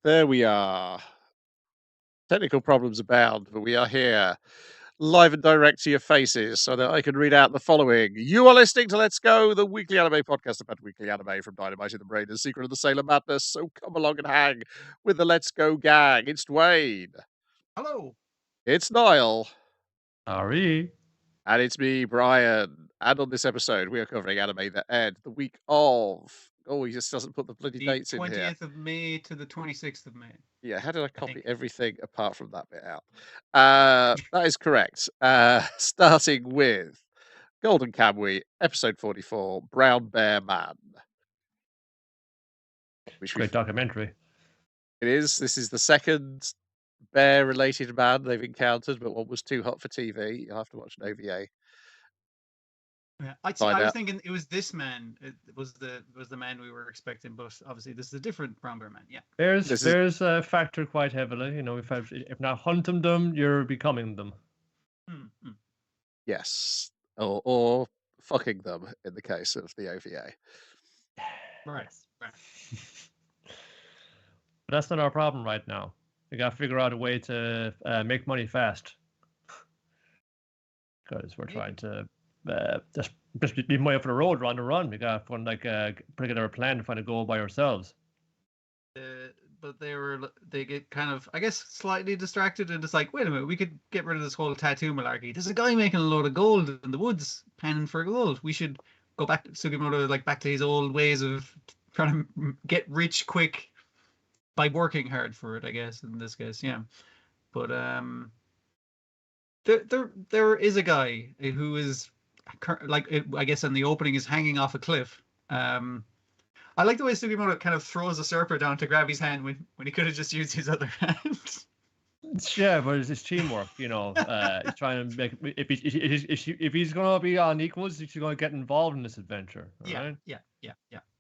There we are. Technical problems abound, but we are here, live and direct to your faces, so that I can read out the following. You are listening to Let's Go, the weekly anime podcast about weekly anime from Dynamite the Brain and Secret of the Sailor Madness. So come along and hang with the Let's Go gang. It's Dwayne. Hello. It's Niall. Ari. And it's me, Brian. And on this episode, we are covering anime that aired the week of. Oh, he just doesn't put the bloody The dates in here. 20th of May to the 26th of May. Yeah, how did I copy think. everything apart from that bit out? That is correct. Starting with Golden Kamuy, episode 44, Brown Bear Man. Which Great documentary. It is. This is the second bear-related man they've encountered, but one was too hot for TV. You'll have to watch an OVA. Yeah, I was thinking it was this man. It was the man we were expecting, but obviously this is a different brown bear man. Yeah. Bears factored quite heavily. You know, if not hunting them, you're becoming them. Mm-hmm. Yes, or fucking them in the case of the OVA. Right. But that's not our problem right now. We got to figure out a way to make money fast, because we're trying to just be money for the road, on the run. We got to put together a plan to find a goal by ourselves. But they get kind of, I guess, slightly distracted, and it's like, wait a minute, we could get rid of this whole tattoo malarkey. There's a guy making a load of gold in the woods, panning for gold. We should go back to Sugimoto, back to his old ways of trying to get rich quick by working hard for it, I guess, in this case, yeah. But there is a guy who is I guess in the opening is hanging off a cliff. I like the way Sugimoto kind of throws a surfer down to grab his hand when he could have just used his other hand. Yeah, but it's teamwork, you know. He's trying to make if he's gonna be on equals, he's gonna get involved in this adventure. Yeah.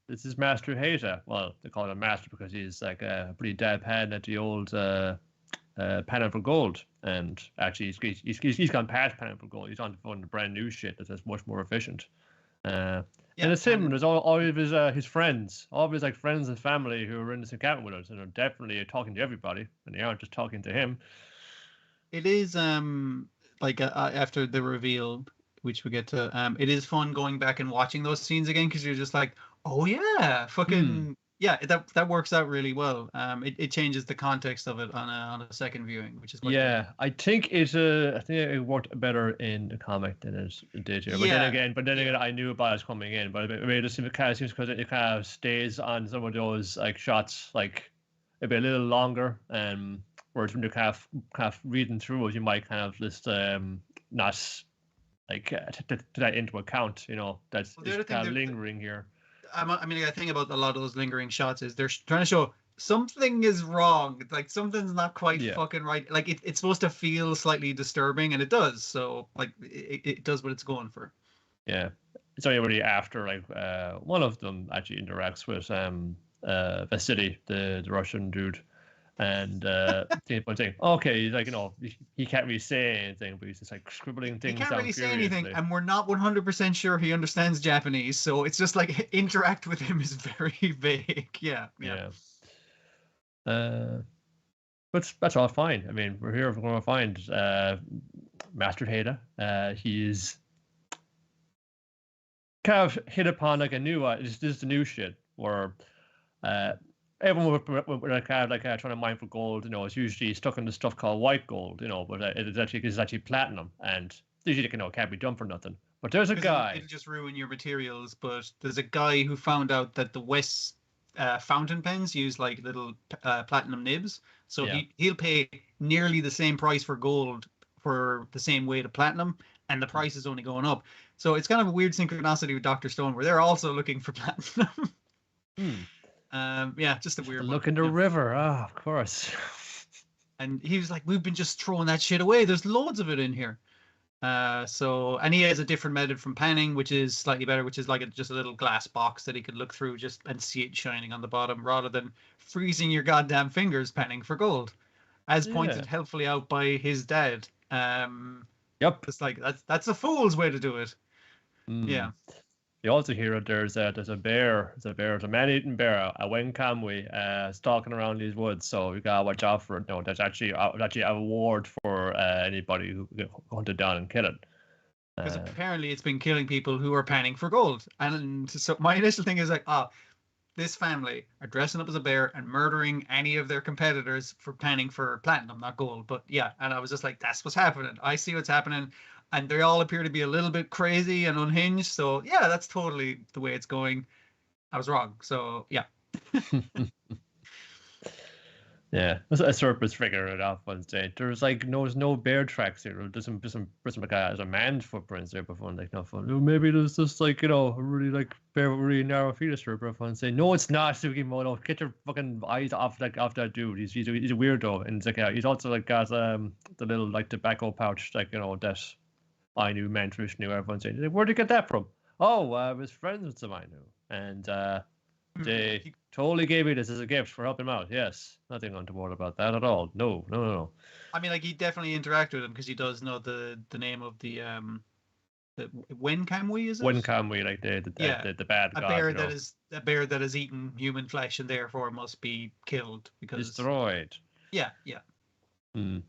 This is Master Hater. Well, they call him Master because he's like a pretty dab hand at the old panning for gold. And actually, he's gone past panning for gold. He's on the brand new shit that's much more efficient. And it's him. There's all of his friends, all of his friends and family who are in this encounter with us, and are definitely talking to everybody, and they aren't just talking to him. It is after the reveal, which we get to. It is fun going back and watching those scenes again, because you're just like, oh yeah, fucking yeah, that works out really well. It changes the context of it on a second viewing, which is quite good. I think it worked better in the comic than it did here. But then again, I knew about it coming in, but it just kind of seems because it kind of stays on some of those shots a bit a little longer, whereas when you're kind of reading through it, you might kind of just not take that into account. You know, that's kind of lingering here. I mean, the thing about a lot of those lingering shots is they're trying to show something is wrong. Something's not quite fucking right. It's supposed to feel slightly disturbing, and it does. So it does what it's going for. Yeah, it's only really after one of them actually interacts with Vasily, the Russian dude, and people saying, okay, he's he can't really say anything, but he's just scribbling things. He can't really say anything, and we're not 100% sure he understands Japanese, so it's just interact with him is very vague. Yeah. But that's all fine. I mean, we're here. We're going to find Master Hater. He's kind of hit upon a new. This is the new shit where. Everyone with trying to mine for gold, is usually stuck in the stuff called white gold, but it's actually platinum, and usually can't be done for nothing. But there's a guy. It'll just ruin your materials. But there's a guy who found out that the West fountain pens use little platinum nibs, so he'll pay nearly the same price for gold for the same weight of platinum, and the price is only going up. So it's kind of a weird synchronicity with Dr. Stone, where they're also looking for platinum. Just a weird look in the river. Of course. And he was like, we've been just throwing that shit away. There's loads of it in here. And he has a different method from panning, which is slightly better, which is just a little glass box that he could look through and see it shining on the bottom, rather than freezing your goddamn fingers panning for gold, as pointed helpfully out by his dad. Yep. It's that's a fool's way to do it. Yeah. You also hear there's a bear. There's a man-eating bear, a Wen Kamuy, stalking around these woods. So you gotta watch out for it. No, there's actually a reward for anybody who hunt it down and kill it. Because apparently it's been killing people who are panning for gold. And so my initial thing is like, this family are dressing up as a bear and murdering any of their competitors for panning for platinum, not gold. But yeah, and I was just like, that's what's happening. I see what's happening. And they all appear to be a little bit crazy and unhinged. So yeah, that's totally the way it's going. I was wrong. So yeah. Yeah, a surface figure it out one day. There's like no bear tracks here. There's some like a man's footprints there before, like no fun. Oh, maybe there's just like a really like bear with really narrow fetus for everyone say no, it's not Sugimoto. Get your fucking eyes off that dude. He's a weirdo, and it's like he's also like got the little like tobacco pouch that I knew man Trish knew. Everyone saying where'd you get that from? Oh, I was friends with some I knew, and they totally gave me this as a gift for helping him out. Yes, nothing untoward about that at all. No. I mean, like he definitely interacted with him because he does know the name of the Wen Kamuy, is it? Wen Kamuy, like the bad god. A bear that has eaten human flesh and therefore must be killed because destroyed. Yeah. So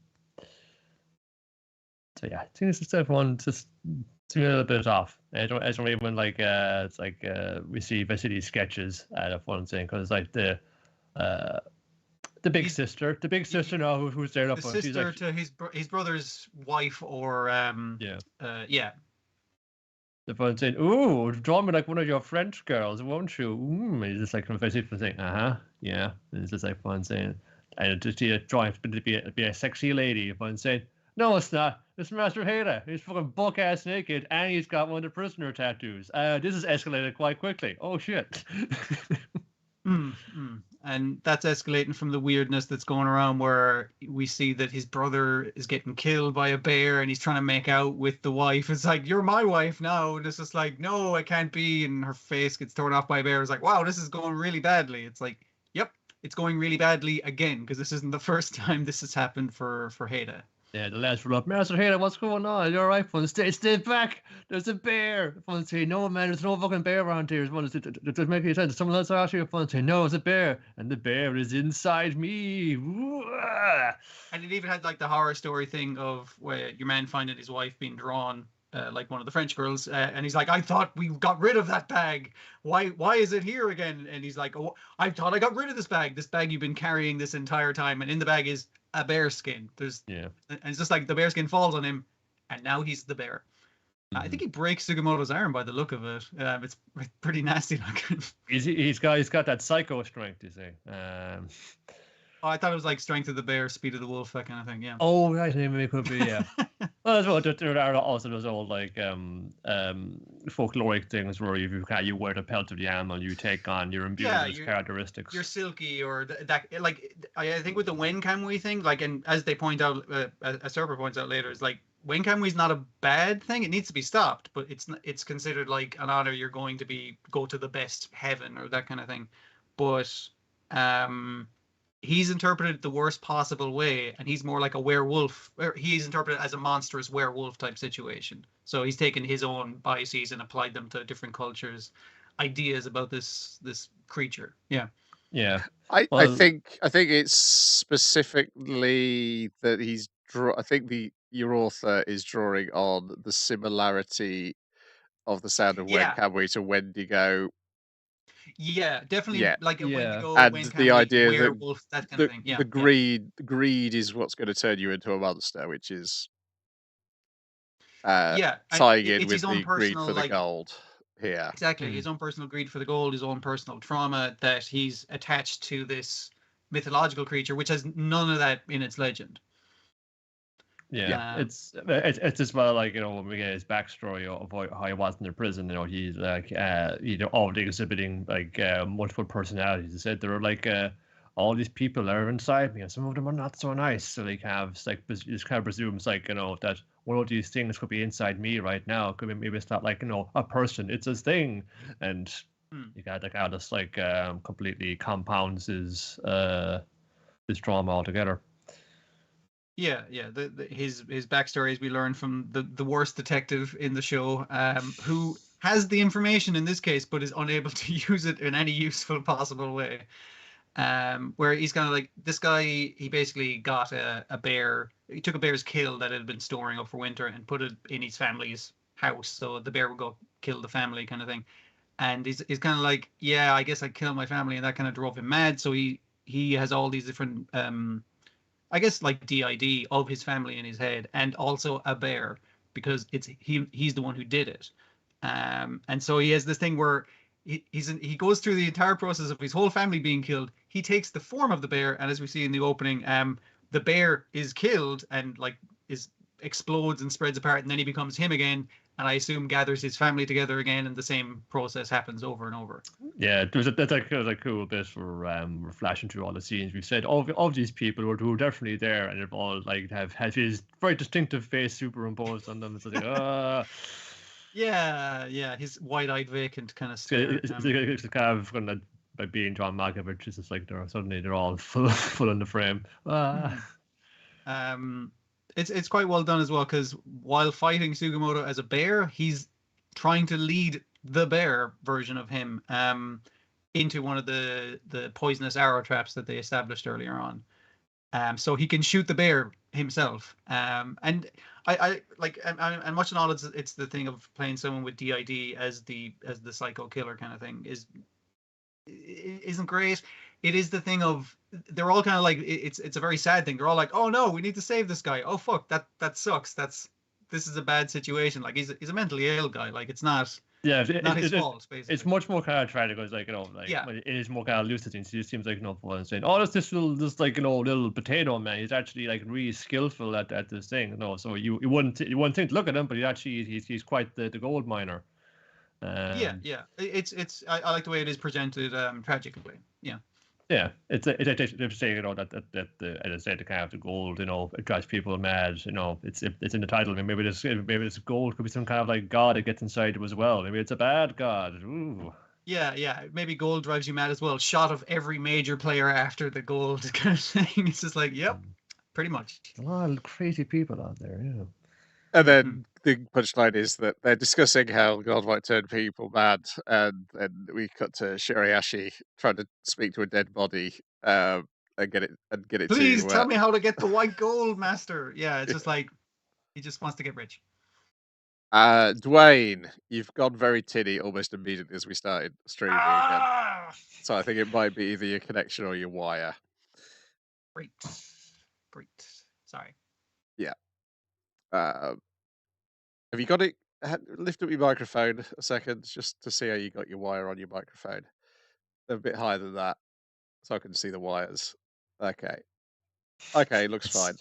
yeah, I think this is everyone just a little bit off. I don't even like it's like we see these sketches of one thing because like the big sister now who's there up the sister like, to his brother's wife or yeah. The fun saying, "Ooh, draw me like one of your French girls, won't you?" And he's just like confessing, saying, yeah. And it's just like fun saying, and just drawing to be a sexy lady. Fun saying, "No, it's not. It's Master Hater. He's fucking buck ass naked, and he's got one of the prisoner tattoos. This has escalated quite quickly. Oh shit." And that's escalating from the weirdness that's going around where we see that his brother is getting killed by a bear and he's trying to make out with the wife. It's like, you're my wife now. And it's just like, no, I can't be. And her face gets torn off by a bear. It's like, wow, this is going really badly. It's like, yep, it's going really badly again because this isn't the first time this has happened for Haida. Yeah, the lads were up, Master Hater, what's going on? You're right, fun. Stay back. There's a bear. Fun say, no, man, there's no fucking bear around here. Fun say, does make any sense? Someone else asked you. Fun say, no, it's a bear, and the bear is inside me. And it even had like the horror story thing of where your man finding his wife being drawn. Like one of the French girls, and he's like, I thought we got rid of that bag. Why is it here again? And he's like, oh, I thought I got rid of this bag you've been carrying this entire time, and in the bag is a bear skin. And it's just like the bear skin falls on him, and now he's the bear. I think he breaks Sugimoto's arm by the look of it. It's pretty nasty looking. He's got that psycho strength, you see. I thought it was like strength of the bear, speed of the wolf, that kind of thing. Yeah. Oh, right, maybe it could be. Yeah. Well, as well, there are also those old like folkloric things where you wear the pelt of the animal, you take on your imbued characteristics. You're silky, or that like I think with the Wen Kamuy thing, like, and as they point out, as Serper points out later, is like Wen Kamuy is not a bad thing. It needs to be stopped, but it's considered like an honor. You're going to go to the best heaven or that kind of thing, but he's interpreted the worst possible way, and he's more like a werewolf. He's interpreted as a monstrous werewolf type situation. So he's taken his own biases and applied them to different cultures' ideas about this creature. Yeah. I think it's specifically that I think your author is drawing on the similarity of the sound of Wen Kamuy to Wendigo. Yeah, definitely. Yeah. Like a Wendigo, and the idea werewolf, that kind of thing. Yeah. The greed is what's going to turn you into a monster, which is tying in with the greed for the gold here. Exactly, his own personal greed for the gold, his own personal trauma that he's attached to this mythological creature, which has none of that in its legend. Yeah, it's as well, like, when we get his backstory of how he was in the prison, he's like already exhibiting like multiple personalities. He said there are like all these people that are inside me, and some of them are not so nice. So they kind of presumes like that one of these things could be inside me right now. Could be, maybe it's not like a person, it's a thing, and you got like how this like completely compounds his trauma altogether. Yeah. His backstory, as we learn from the worst detective in the show, who has the information in this case, but is unable to use it in any useful possible way. Where he's kind of like, this guy, he basically got a bear. He took a bear's kill that had been storing up for winter and put it in his family's house, so the bear would go kill the family, kind of thing. And he's kind of like, yeah, I guess I killed my family, and that kind of drove him mad. So he has all these different, I guess, like DID of his family in his head, and also a bear, because he's the one who did it. And so he has this thing where he goes through the entire process of his whole family being killed. He takes the form of the bear, and as we see in the opening, the bear is killed and like explodes and spreads apart, and then he becomes him again, and I assume gathers his family together again, and the same process happens over and over. Yeah, that's a cool bit for we're flashing through all the scenes. We've said of these people who are definitely there, and they've all like have his very distinctive face superimposed on them. It's like Yeah, his wide-eyed vacant kind of stare. It's kind of gonna by being John Malkovich. It's just like they're all full in the frame. It's quite well done as well, because while fighting Sugimoto as a bear, he's trying to lead the bear version of him into one of the poisonous arrow traps that they established earlier on. So he can shoot the bear himself. And I like, and much in all, it's the thing of playing someone with DID as the psycho killer kind of thing isn't great. It is the thing of, they're all kind of like, it's a very sad thing. They're all like, oh no, we need to save this guy. Oh fuck, that sucks. This is a bad situation. Like he's a mentally ill guy. Like it's not. Yeah, not his fault, basically. It's much more kind of tragic. It's like, it is more kind of lucid things. He just seems like, fun and saying, oh, that's this little potato man. He's actually like really skillful at this thing. So you wouldn't think to look at him, but he's quite the gold miner. Yeah. It's I like the way it is presented tragically. Yeah. Yeah, it's saying that as I said, the kind of the gold, it drives people mad. It's in the title. Maybe this gold could be some kind of like god that gets inside him as well. Maybe it's a bad god. Ooh. Yeah. Maybe gold drives you mad as well. Shot of every major player after the gold kind of thing. It's just like, yep, pretty much. A lot of crazy people out there. Yeah. And then the punchline is that they're discussing how God might turn people mad, and we cut to Shiriashi trying to speak to a dead body and get it Please tell me how to get the white gold, master. Yeah, it's just like he just wants to get rich. Dwayne, you've gone very tinny almost immediately as we started streaming. So I think it might be either your connection or your wire. Great. Sorry. Yeah. Have you got it? Lift up your microphone a second just to see how you got your wire on your microphone. A bit higher than that, so I can see the wires. Okay, looks fine.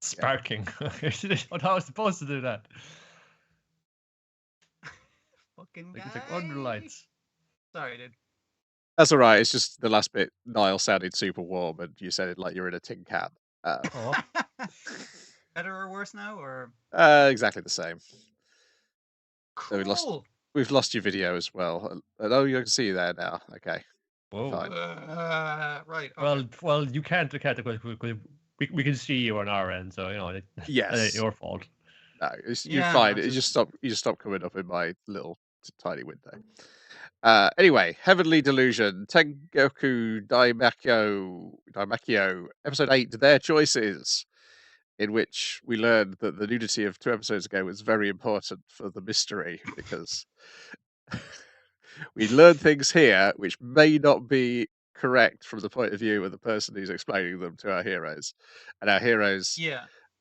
Sparking. How was supposed to do that? Fucking guy. It's like underlights. Sorry, dude. That's all right. It's just the last bit. Niall sounded super warm, and you said it like you're in a tin can. Better or worse now, or exactly the same. cool. So we've lost your video as well. Oh, you can see you there now. Okay. Whoa. Fine. Right. Okay. Well, you can't because we can see you on our end, so yes, that ain't your fault. No, you're fine. You just stop coming up in my little tiny window. Anyway, Heavenly Delusion, Tengoku Daimakyo, episode 8, Their Choices, in which we learned that the nudity of 2 episodes ago was very important for the mystery, because we learned things here which may not be correct from the point of view of the person who's explaining them to our heroes. And our heroes,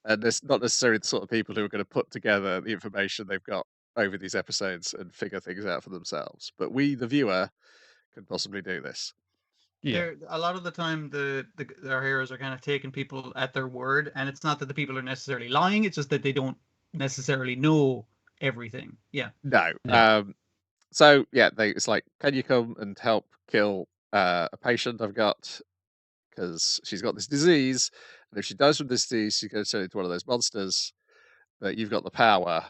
and it's not necessarily the sort of people who are going to put together the information they've got over these episodes and figure things out for themselves. But we, the viewer, can possibly do this. Yeah. A lot of the time, our heroes are kind of taking people at their word, and it's not that the people are necessarily lying; it's just that they don't necessarily know everything. Yeah. No. Yeah. So yeah, it's like, can you come and help kill a patient I've got, because she's got this disease, and if she dies from this disease, she's going to turn into one of those monsters. But you've got the power,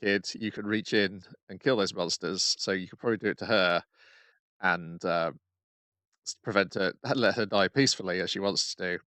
kid. You can reach in and kill those monsters, so you could probably do it to her and prevent her, let her die peacefully as she wants to do.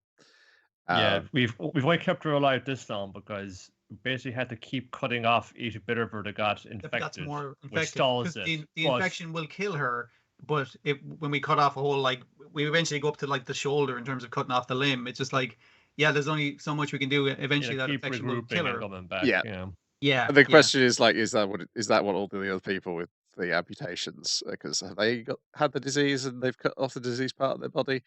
Yeah, we've only kept her alive this long because basically had to keep cutting off each bit of her that got infected, That's more which infected stalls because it. the But infection will kill her. But when we cut off a whole, like, we eventually go up to like the shoulder in terms of cutting off the limb. It's just like, yeah, there's only so much we can do. Eventually, that keep infection will regrouping kill and her. coming back. Yeah. Yeah. And the question is like, is that what all the other people with the amputations? Because have they had the disease and they've cut off the disease part of their body?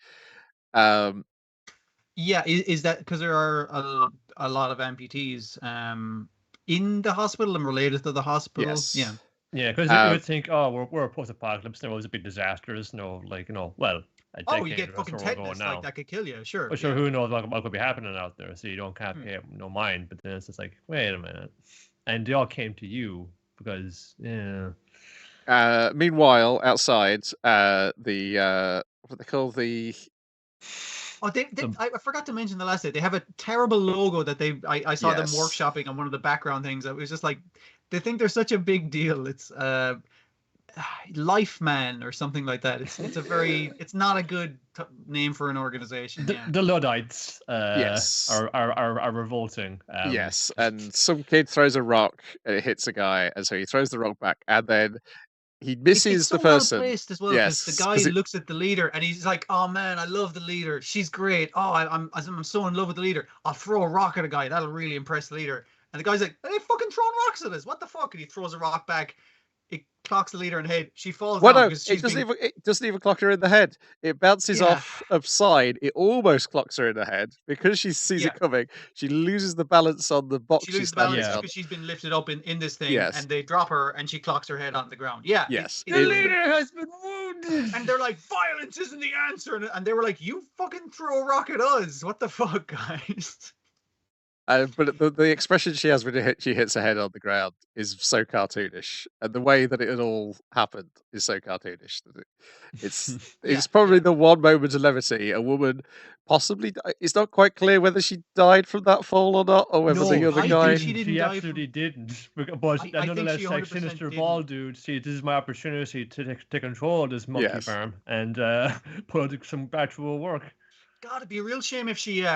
Yeah, is that because there are a lot of amputees in the hospital and related to the hospital? Yes. Yeah. Yeah, because you would think, oh, we're a post-apocalypse. There was a big disasters. Like, well, a decade You get or fucking so ago tetanus, now. like that could kill you. Sure. But sure, who knows what could be happening out there? So you don't pay no mind. But then it's just like, wait a minute, and they all came to you because Meanwhile, outside, the what they call the. Oh, I forgot to mention the last day. They have a terrible logo that I saw them Yes. workshopping on one of the background things. It was just like, they think they're such a big deal. It's Life Man or something like that. It's not a good name for an organization. The Luddites Yes. are revolting. Yes, and some kid throws a rock and it hits a guy, and so he throws the rock back, and then he misses It's so the person. well placed as well, because the guy looks at the leader and he's like, "Oh man, I love the leader. She's great. Oh, I'm so in love with the leader. I'll throw a rock at a guy. That'll really impress the leader." And the guy's like, "Are they fucking throwing rocks at us? What the fuck?" And he throws a rock back. It clocks the leader in the head. She falls down because it doesn't even clock her in the head. It bounces off upside. It almost clocks her in the head because she sees it coming. She loses the balance on the box. She loses the balance because she's been lifted up in this thing, and they drop her, and she clocks her head on the ground. Yeah. Yes. The leader has been wounded. And they're like, violence isn't the answer. And they were like, you fucking throw a rock at us. What the fuck, guys? But the expression she has when she hits her head on the ground is so cartoonish, and the way that it all happened is so cartoonish that it's probably the one moment of levity. A woman possibly, it's not quite clear whether she died from that fall or not, or whether the other guy. She absolutely didn't. But nonetheless, like Sinister Ball dude, see, this is my opportunity to control this monkey farm and put out some actual work. God, it'd be a real shame if she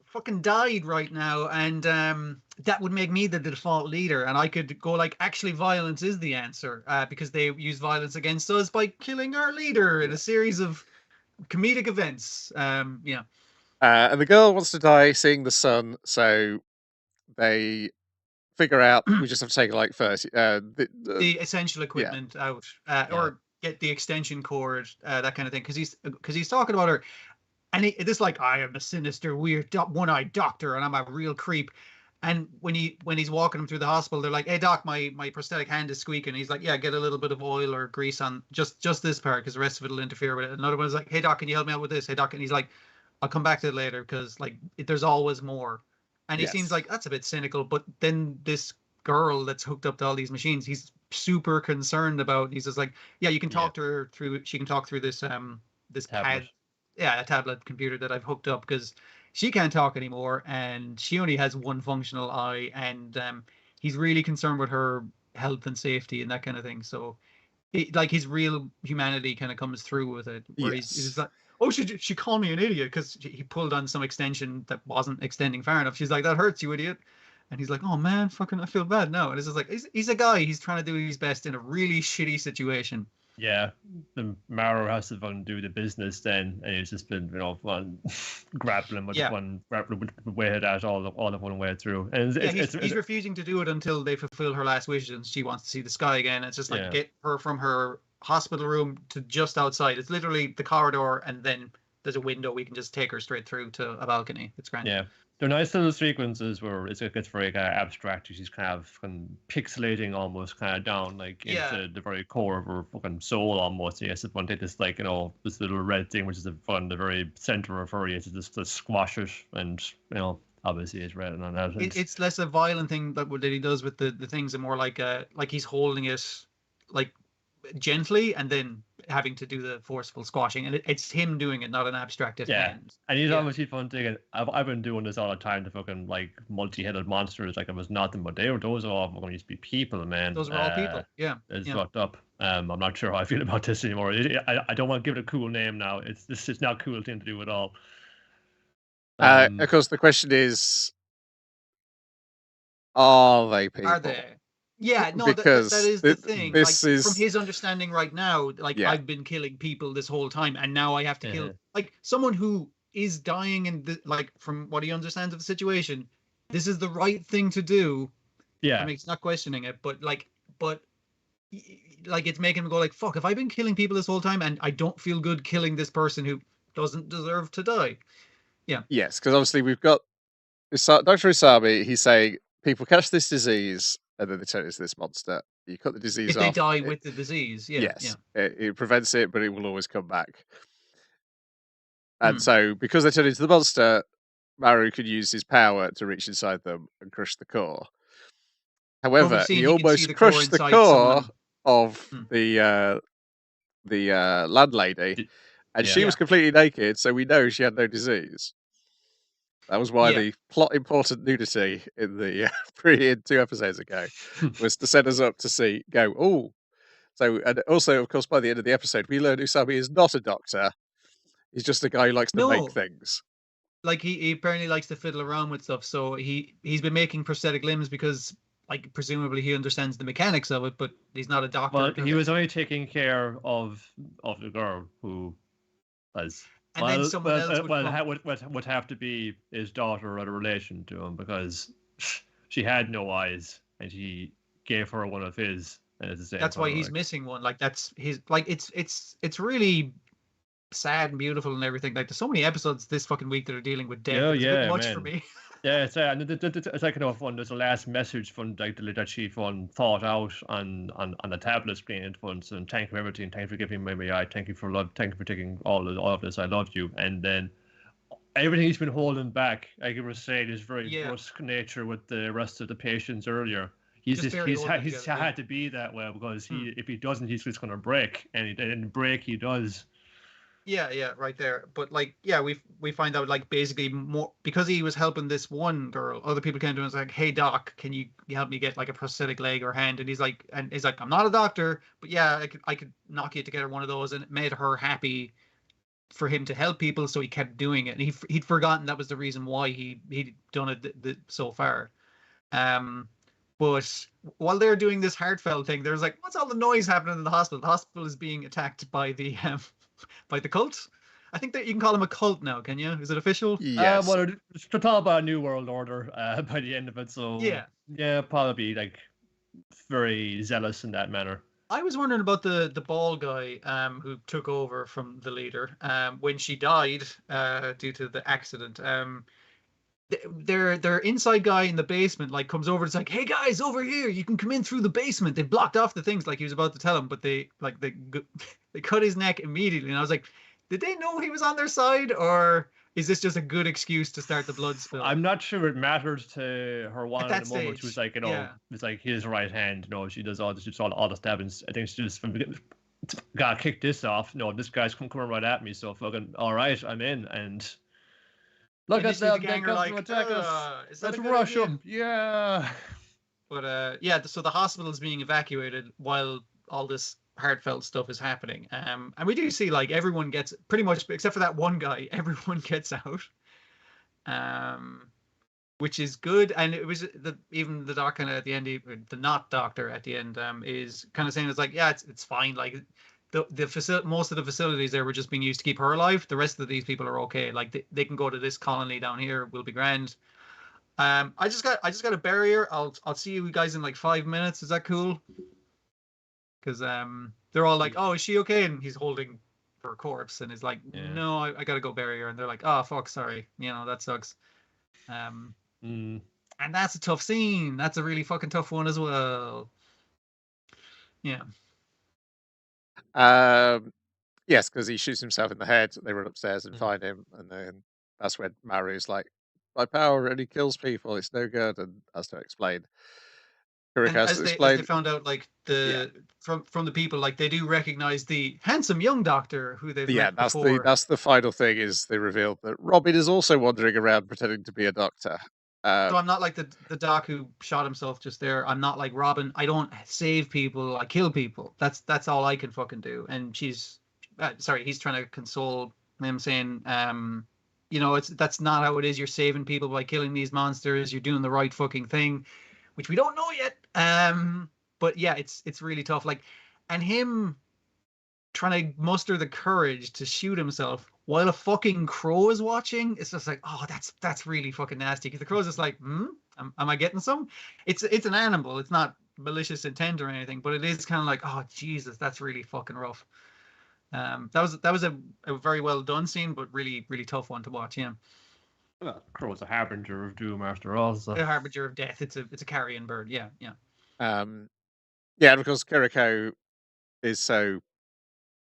fucking died right now, and that would make me the default leader, and I could go like, actually violence is the answer, because they use violence against us by killing our leader in a series of comedic events. And the girl wants to die seeing the sun, so they figure out we just have to take like first the essential equipment out, or get the extension cord, that kind of thing, because he's talking about her. And this, like, I am a sinister, weird, one-eyed doctor, and I'm a real creep. And when he's walking him through the hospital, they're like, "Hey doc, my prosthetic hand is squeaking." And he's like, "Yeah, get a little bit of oil or grease on just this part, because the rest of it will interfere with it." Another one's like, "Hey doc, can you help me out with this?" "Hey doc," and he's like, "I'll come back to it later, because like there's always more." And he seems like that's a bit cynical. But then this girl that's hooked up to all these machines, he's super concerned about. He's just like, "Yeah, you can talk to her through. She can talk through this this pad." Yeah, a tablet computer that I've hooked up, because she can't talk anymore, and she only has one functional eye, and he's really concerned with her health and safety and that kind of thing. So, like, his real humanity kind of comes through with it, where he's like, "Oh, she called me an idiot because he pulled on some extension that wasn't extending far enough." She's like, "That hurts, you idiot." And he's like, "Oh man, fucking, I feel bad now." And it's just like, he's a guy. He's trying to do his best in a really shitty situation. Yeah, the Maro has to do the business then, and he's just been, grappling with way that all of one way through. And he's refusing to do it until they fulfill her last wish, and she wants to see the sky again. It's just like, get her from her hospital room to just outside. It's literally the corridor, and then there's a window. We can just take her straight through to a balcony. It's grand. Yeah. They're nice little sequences where it gets very kind of abstract. She's kind of pixelating almost kind of down like into the very core of her fucking soul almost. Yes, if one take this like this little red thing which is the very center of her, it's just to squash it, and obviously it's red and that. It's less a violent thing that he does with the things, and more like he's holding it like gently and then having to do the forceful squashing, and it's him doing it, not an abstracted hand. And he's obviously fun thinking, I've been doing this all the time to fucking like multi-headed monsters like it was nothing, but those are all going to used to be people, man. Those were all people. It's fucked up. I'm not sure how I feel about this anymore. I don't want to give it a cool name now. It's not a cool thing to do at all. Of course, the question is, Are they people? Are they? Yeah, no, Because that is the thing. this like, is from his understanding right now, like, Yeah. I've been killing people this whole time, and now I have to kill Mhm. like someone who is dying, and like from what he understands of the situation, this is the right thing to do. I Yeah. mean, he's not questioning it, but like it's making him go like, fuck, have I been killing people this whole time, and I don't feel good killing this person who doesn't deserve to die? Yes, because obviously we've got Dr. Usami. He's saying people catch this disease, and then they turn into this monster. You cut the disease If they off. die with the disease, yeah, Yes, it prevents it, but it will always come back. Hmm. And so, because they turn into the monster, Maru could use his power to reach inside them and crush the core. However, seen he he can see almost the core crushed the inside core someone. of Hmm. the landlady, and Yeah. she was Yeah. completely naked, so we know she had no disease. That was why Yeah. the plot important nudity in the in 2 episodes ago was to set us up to go, oh. So, and also, of course, by the end of the episode, we learn Usami is not a doctor. He's just a guy who likes to make No, things. like he apparently likes to fiddle around with stuff, so he's been making prosthetic limbs because, like, presumably he understands the mechanics of it, but he's not a doctor. Well, he was only taking care of the girl who was And then someone else would come. would have to be his daughter or a relation to him, because she had no eyes and he gave her one of his. And it's the same That's why color, he's like. missing one. Like, that's his. Like, it's really sad and beautiful and everything. Like, there's so many episodes this fucking week that are dealing with death. Yeah, It's a bit much man. for me. Yeah, it's it's like, you know, fun. There's a last message from like that she thought out on the tablet screen. It was, and thank you for everything. Thank you for giving me eye. Thank you for love. Thank you for taking all of this. I love you. And then everything he's been holding back, like you were saying, is very brusque nature with the rest of the patients earlier. He's had to be that way, because if he doesn't, he's just going to break, and break he does. Yeah, right there. But like, yeah, we find out, like, basically more because he was helping this one girl. Other people came to him and was like, "Hey doc, can you help me get like a prosthetic leg or hand?" And he's like, "I'm not a doctor, but yeah, I could knock you together one of those." And it made her happy for him to help people, so he kept doing it. And he'd forgotten that was the reason why he'd done it so far. But while they're doing this heartfelt thing, there's like, what's all the noise happening in the hospital? The hospital is being attacked by the by the cult. I think that you can call them a cult now, can you? Is it official? Yes. Well, it's to talk about a new world order by the end of it. So yeah, probably like very zealous in that manner. I was wondering about the ball guy who took over from the leader when she died due to the accident. Their inside guy in the basement like comes over. It's like, hey guys, over here, you can come in through the basement. They blocked off the things, like he was about to tell him, but they cut his neck immediately. And I was like, did they know he was on their side, or is this just a good excuse to start the blood spill? I'm not sure it mattered to her one at the moment. Stage. She was like, you know, it's like his right hand. You know, she does all the stabbings. I think she just gotta kick this off. No, this guy's coming right at me. So fucking all right, I'm in. And look at them, they come to attack us. Let's rush them. Yeah. But yeah, so the hospital is being evacuated while all this heartfelt stuff is happening. And we do see, like, everyone gets, pretty much except for that one guy, everyone gets out. Which is good. And it was even the doc kind of at the end, the not doctor at the end, is kind of saying, it's like, yeah, it's fine. Like, the facility, most of the facilities there were just being used to keep her alive. The rest of these people are okay. Like, they can go to this colony down here. We'll be grand. I just got a barrier. I'll see you guys in like 5 minutes. Is that cool? Because they're all like, oh, is she okay? And he's holding her corpse, and he's like, no, I gotta go bury her. And they're like, oh fuck, sorry, you know, that sucks. And that's a tough scene. That's a really fucking tough one as well. Yeah. Yes, because he shoots himself in the head. They run upstairs and find him, and then that's when Maru's like, "My power only kills people. It's no good," and has to explain. And as they found out, like, from the people, like, they do recognize the handsome young doctor who they've met before. That's the final thing, is they revealed that Robin is also wandering around pretending to be a doctor. So I'm not like the doc who shot himself just there. I'm not like Robin. I don't save people. I kill people. That's all I can fucking do. And she's he's trying to console him, saying, you know, that's not how it is. You're saving people by killing these monsters. You're doing the right fucking thing. which we don't know yet. But yeah, it's really tough. Like, and him trying to muster the courage to shoot himself while a fucking crow is watching. It's just like, oh, that's really fucking nasty. Because the crow's just like, am I getting some? It's an animal. It's not malicious intent or anything, but it is kind of like, oh Jesus, that's really fucking rough. That was a very well done scene, but really really tough one to watch. Yeah. Well, crow's a harbinger of doom after all. So. A harbinger of death. It's a carrion bird. Yeah, yeah. Yeah, and of course Kiriko is so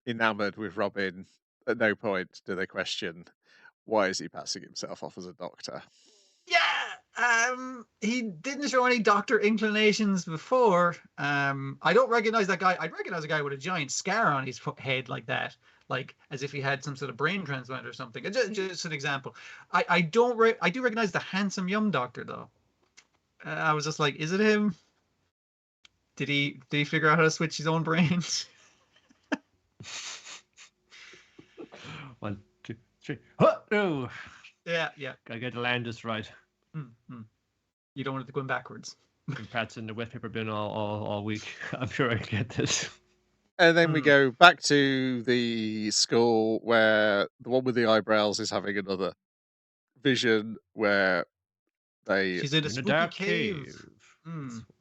enamored with Robin. At no point do they question why is he passing himself off as a doctor. Yeah, he didn't show any doctor inclinations before. I don't recognize that guy. I'd recognize a guy with a giant scar on his head like that, like as if he had some sort of brain transplant or something. Just an example. I do recognize the handsome young doctor though. I was just like, is it him? Did he figure out how to switch his own brains? 1, 2, 3. Oh, no. Yeah. Gotta get the land just right. You don't want it to go backwards. Been practicing the wet paper bin all week. I'm sure I get this. And then we go back to the school where the one with the eyebrows is having another vision where she's in a spooky dark cave.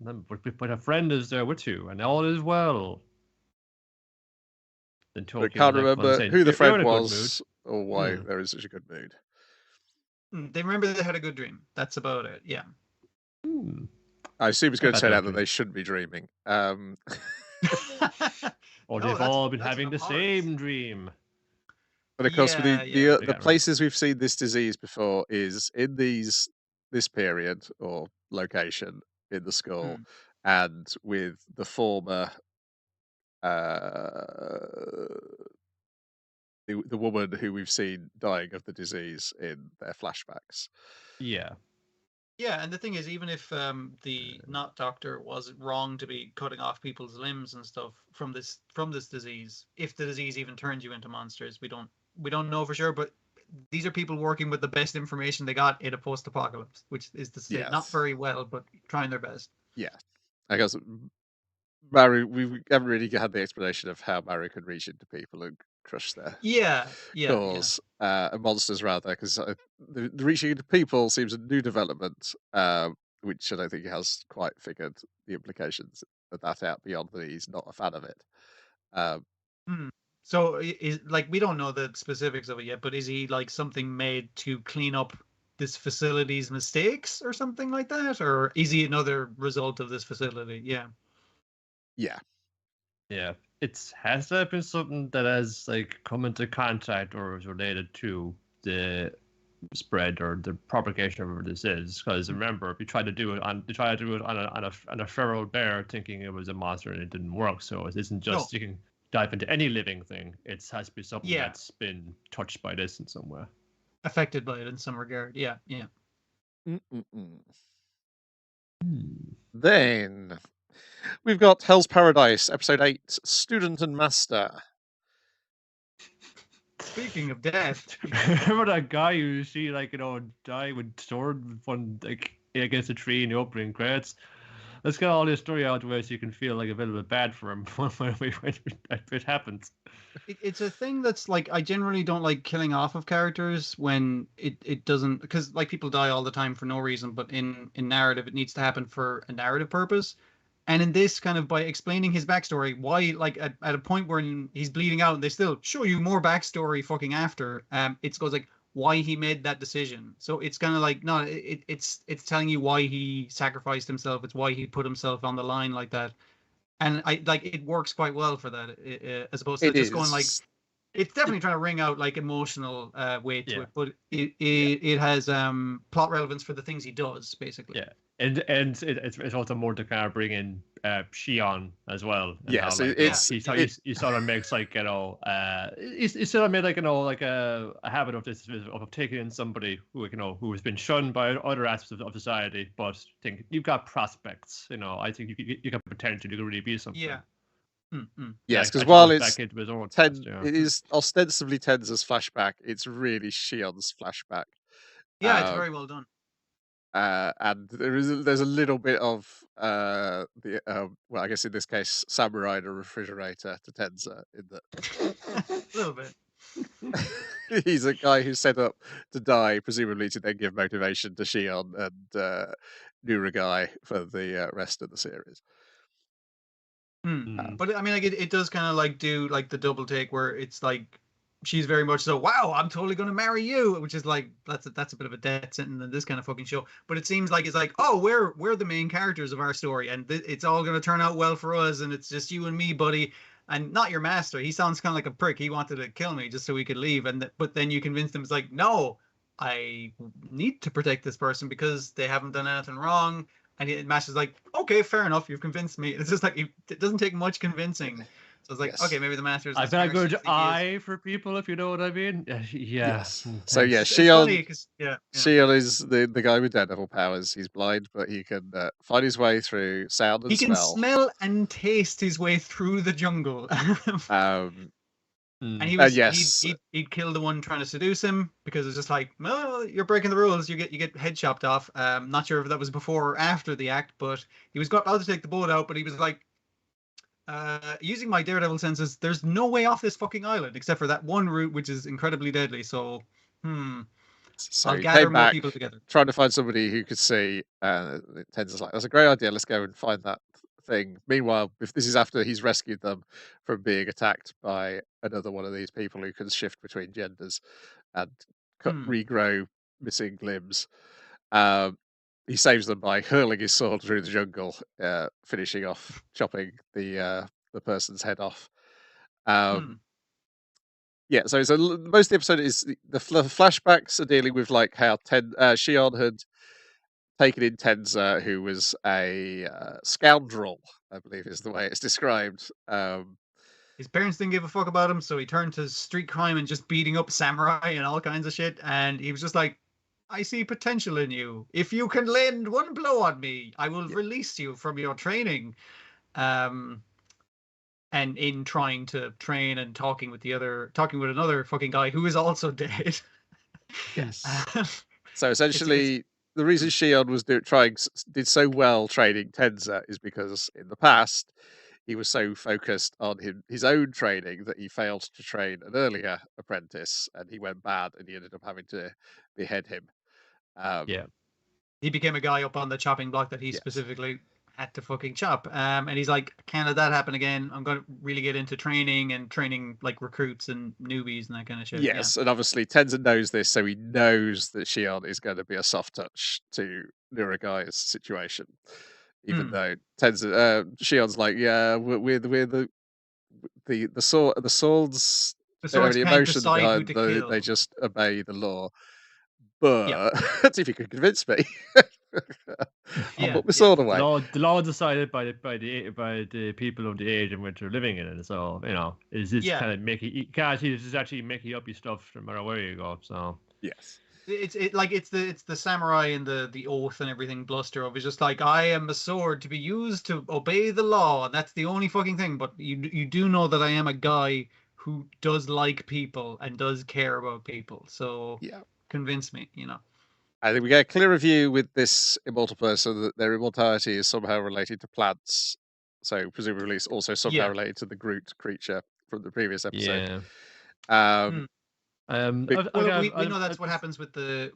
But a friend is there with you, and all is well. Then I can't remember who the friend was or why they're in such a good mood. They remember they had a good dream. That's about it. Yeah. I assume it's going to turn out that they shouldn't be dreaming. Or they've all been having the same dream. But of course, the places we've seen this disease before is in this period or location in the school, and with the former the woman who we've seen dying of the disease in their flashbacks. Yeah. Yeah, and the thing is, even if the not doctor was wrong to be cutting off people's limbs and stuff from this disease, if the disease even turns you into monsters, we don't know for sure. But these are people working with the best information they got in a post-apocalypse, which is to say not very well, but trying their best. Yeah, I guess Maru, we haven't really had the explanation of how Maru could reach into people and crush their cause, monsters rather, because the reaching into people seems a new development, which I don't think he has quite figured the implications of that out beyond that he's not a fan of it. So is like we don't know the specifics of it yet, but is he like something made to clean up this facility's mistakes or something like that, or is he another result of this facility? Yeah. Has that been something that has like come into contact or is related to the spread or the propagation of whatever this is? Because remember, if you tried to do it on a feral bear, thinking it was a monster, and it didn't work. So it isn't just you can dive into any living thing. It has to be something that's been touched by this in some way, affected by it in some regard. Yeah. Then we've got Hell's Paradise, episode 8, Student and Master. Speaking of death, remember that guy you see, die with sword against a tree in the opening credits? Let's get all this story out of the way so you can feel like a bit of a bad for him when it happens. It's a thing that's like, I generally don't like killing off of characters when it doesn't, because like people die all the time for no reason, but in narrative it needs to happen for a narrative purpose. And in this, kind of by explaining his backstory, why, like at a point where he's bleeding out and they still show you more backstory fucking after, it goes like why he made that decision. So it's kind of like, no, it's telling you why he sacrificed himself. It's why he put himself on the line like that. And I like it works quite well for that, as opposed to just going like, it's definitely trying to ring out like emotional weight to it, but it has plot relevance for the things he does, basically. Yeah. And it's also more to kind of bring in Shion as well. Yes, he sort of makes he sort of made like a habit of this of taking in somebody who who has been shunned by other aspects of society, but think you've got prospects. I think you got potential. You can really be something. Yeah. Yes, because while it is ostensibly Tenza's flashback, it's really Shion's flashback. Yeah, it's very well done. and there's a little bit of well, I guess in this case, samurai and a refrigerator to Tenza in that. A little bit. He's a guy who's set up to die, presumably to then give motivation to Shion and Nuragai for the rest of the series. But I mean, like it does kind of like do like the double take where it's like she's very much so, wow, I'm totally going to marry you, which is like that's a bit of a death sentence in this kind of fucking show. But it seems like it's like, oh, we're the main characters of our story, and it's all going to turn out well for us, and it's just you and me, buddy, and not your master. He sounds kind of like a prick. He wanted to kill me just so we could leave, but then you convince him it's like, no, I need to protect this person because they haven't done anything wrong. And Mash is like, okay, fair enough, you've convinced me. It's just like it doesn't take much convincing. So it's like, Yes. okay, maybe the master is. I've got a good eye for people, if you know what I mean. Yeah. Yes. So yeah, It's funny Shion. 'cause- yeah. Shion is the guy with Daredevil powers. He's blind, but he can find his way through sound and He can smell. smell and taste his way through the jungle. And he was yes. he'd kill the one trying to seduce him because it's just like, well, you're breaking the rules. You get head chopped off. Not sure if that was before or after the act, but he was about to take the boat out, but he was like, using my daredevil senses, there's no way off this fucking island except for that one route which is incredibly deadly. So, So I'll he gather came more back, people together. trying to find somebody who could see. Tenza's like, that's a great idea. Let's go and find that thing. Meanwhile, if this is after he's rescued them from being attacked by another one of these people who can shift between genders and regrow missing limbs, he saves them by hurling his sword through the jungle, finishing off chopping the person's head off. Yeah, so most of the episode is the flashbacks are dealing with like how Shion had taken in Tenza, who was a scoundrel, I believe is the way it's described. His parents didn't give a fuck about him, so he turned to street crime and just beating up samurai and all kinds of shit. And he was just like, I see potential in you. If you can land one blow on me, I will release you from your training. And in trying to train and talking with another fucking guy who is also dead. Yes. So essentially, the reason Shion was did so well training Tenza is because in the past he was so focused on his own training that he failed to train an earlier apprentice, and he went bad, and he ended up having to behead him. He became a guy up on the chopping block that he specifically had to fucking chop. And he's like, can't let that happen again. I'm going to really get into training like recruits and newbies and that kind of shit. Yes, and obviously Tenza knows this, so he knows that Shion is going to be a soft touch to Nuragai's situation. Even though Shion's like, yeah, we're the swords. The They don't have swords any can't emotion decide who behind to them. kill. They just obey the law. But if you could convince me, I'll put my sword away. The law decided by the people of the age in which they're living in it. So is this kind of you can't see this is actually making up your stuff no matter where you go. So yes, it's the samurai and the oath and everything bluster of it's just like, I am a sword to be used to obey the law, and that's the only fucking thing. But you do know that I am a guy who does like people and does care about people. So convince me, I think we get a clearer view with this immortal person that their immortality is somehow related to plants. So presumably it's also somehow related to the Groot creature from the previous episode. We know that's what happens with the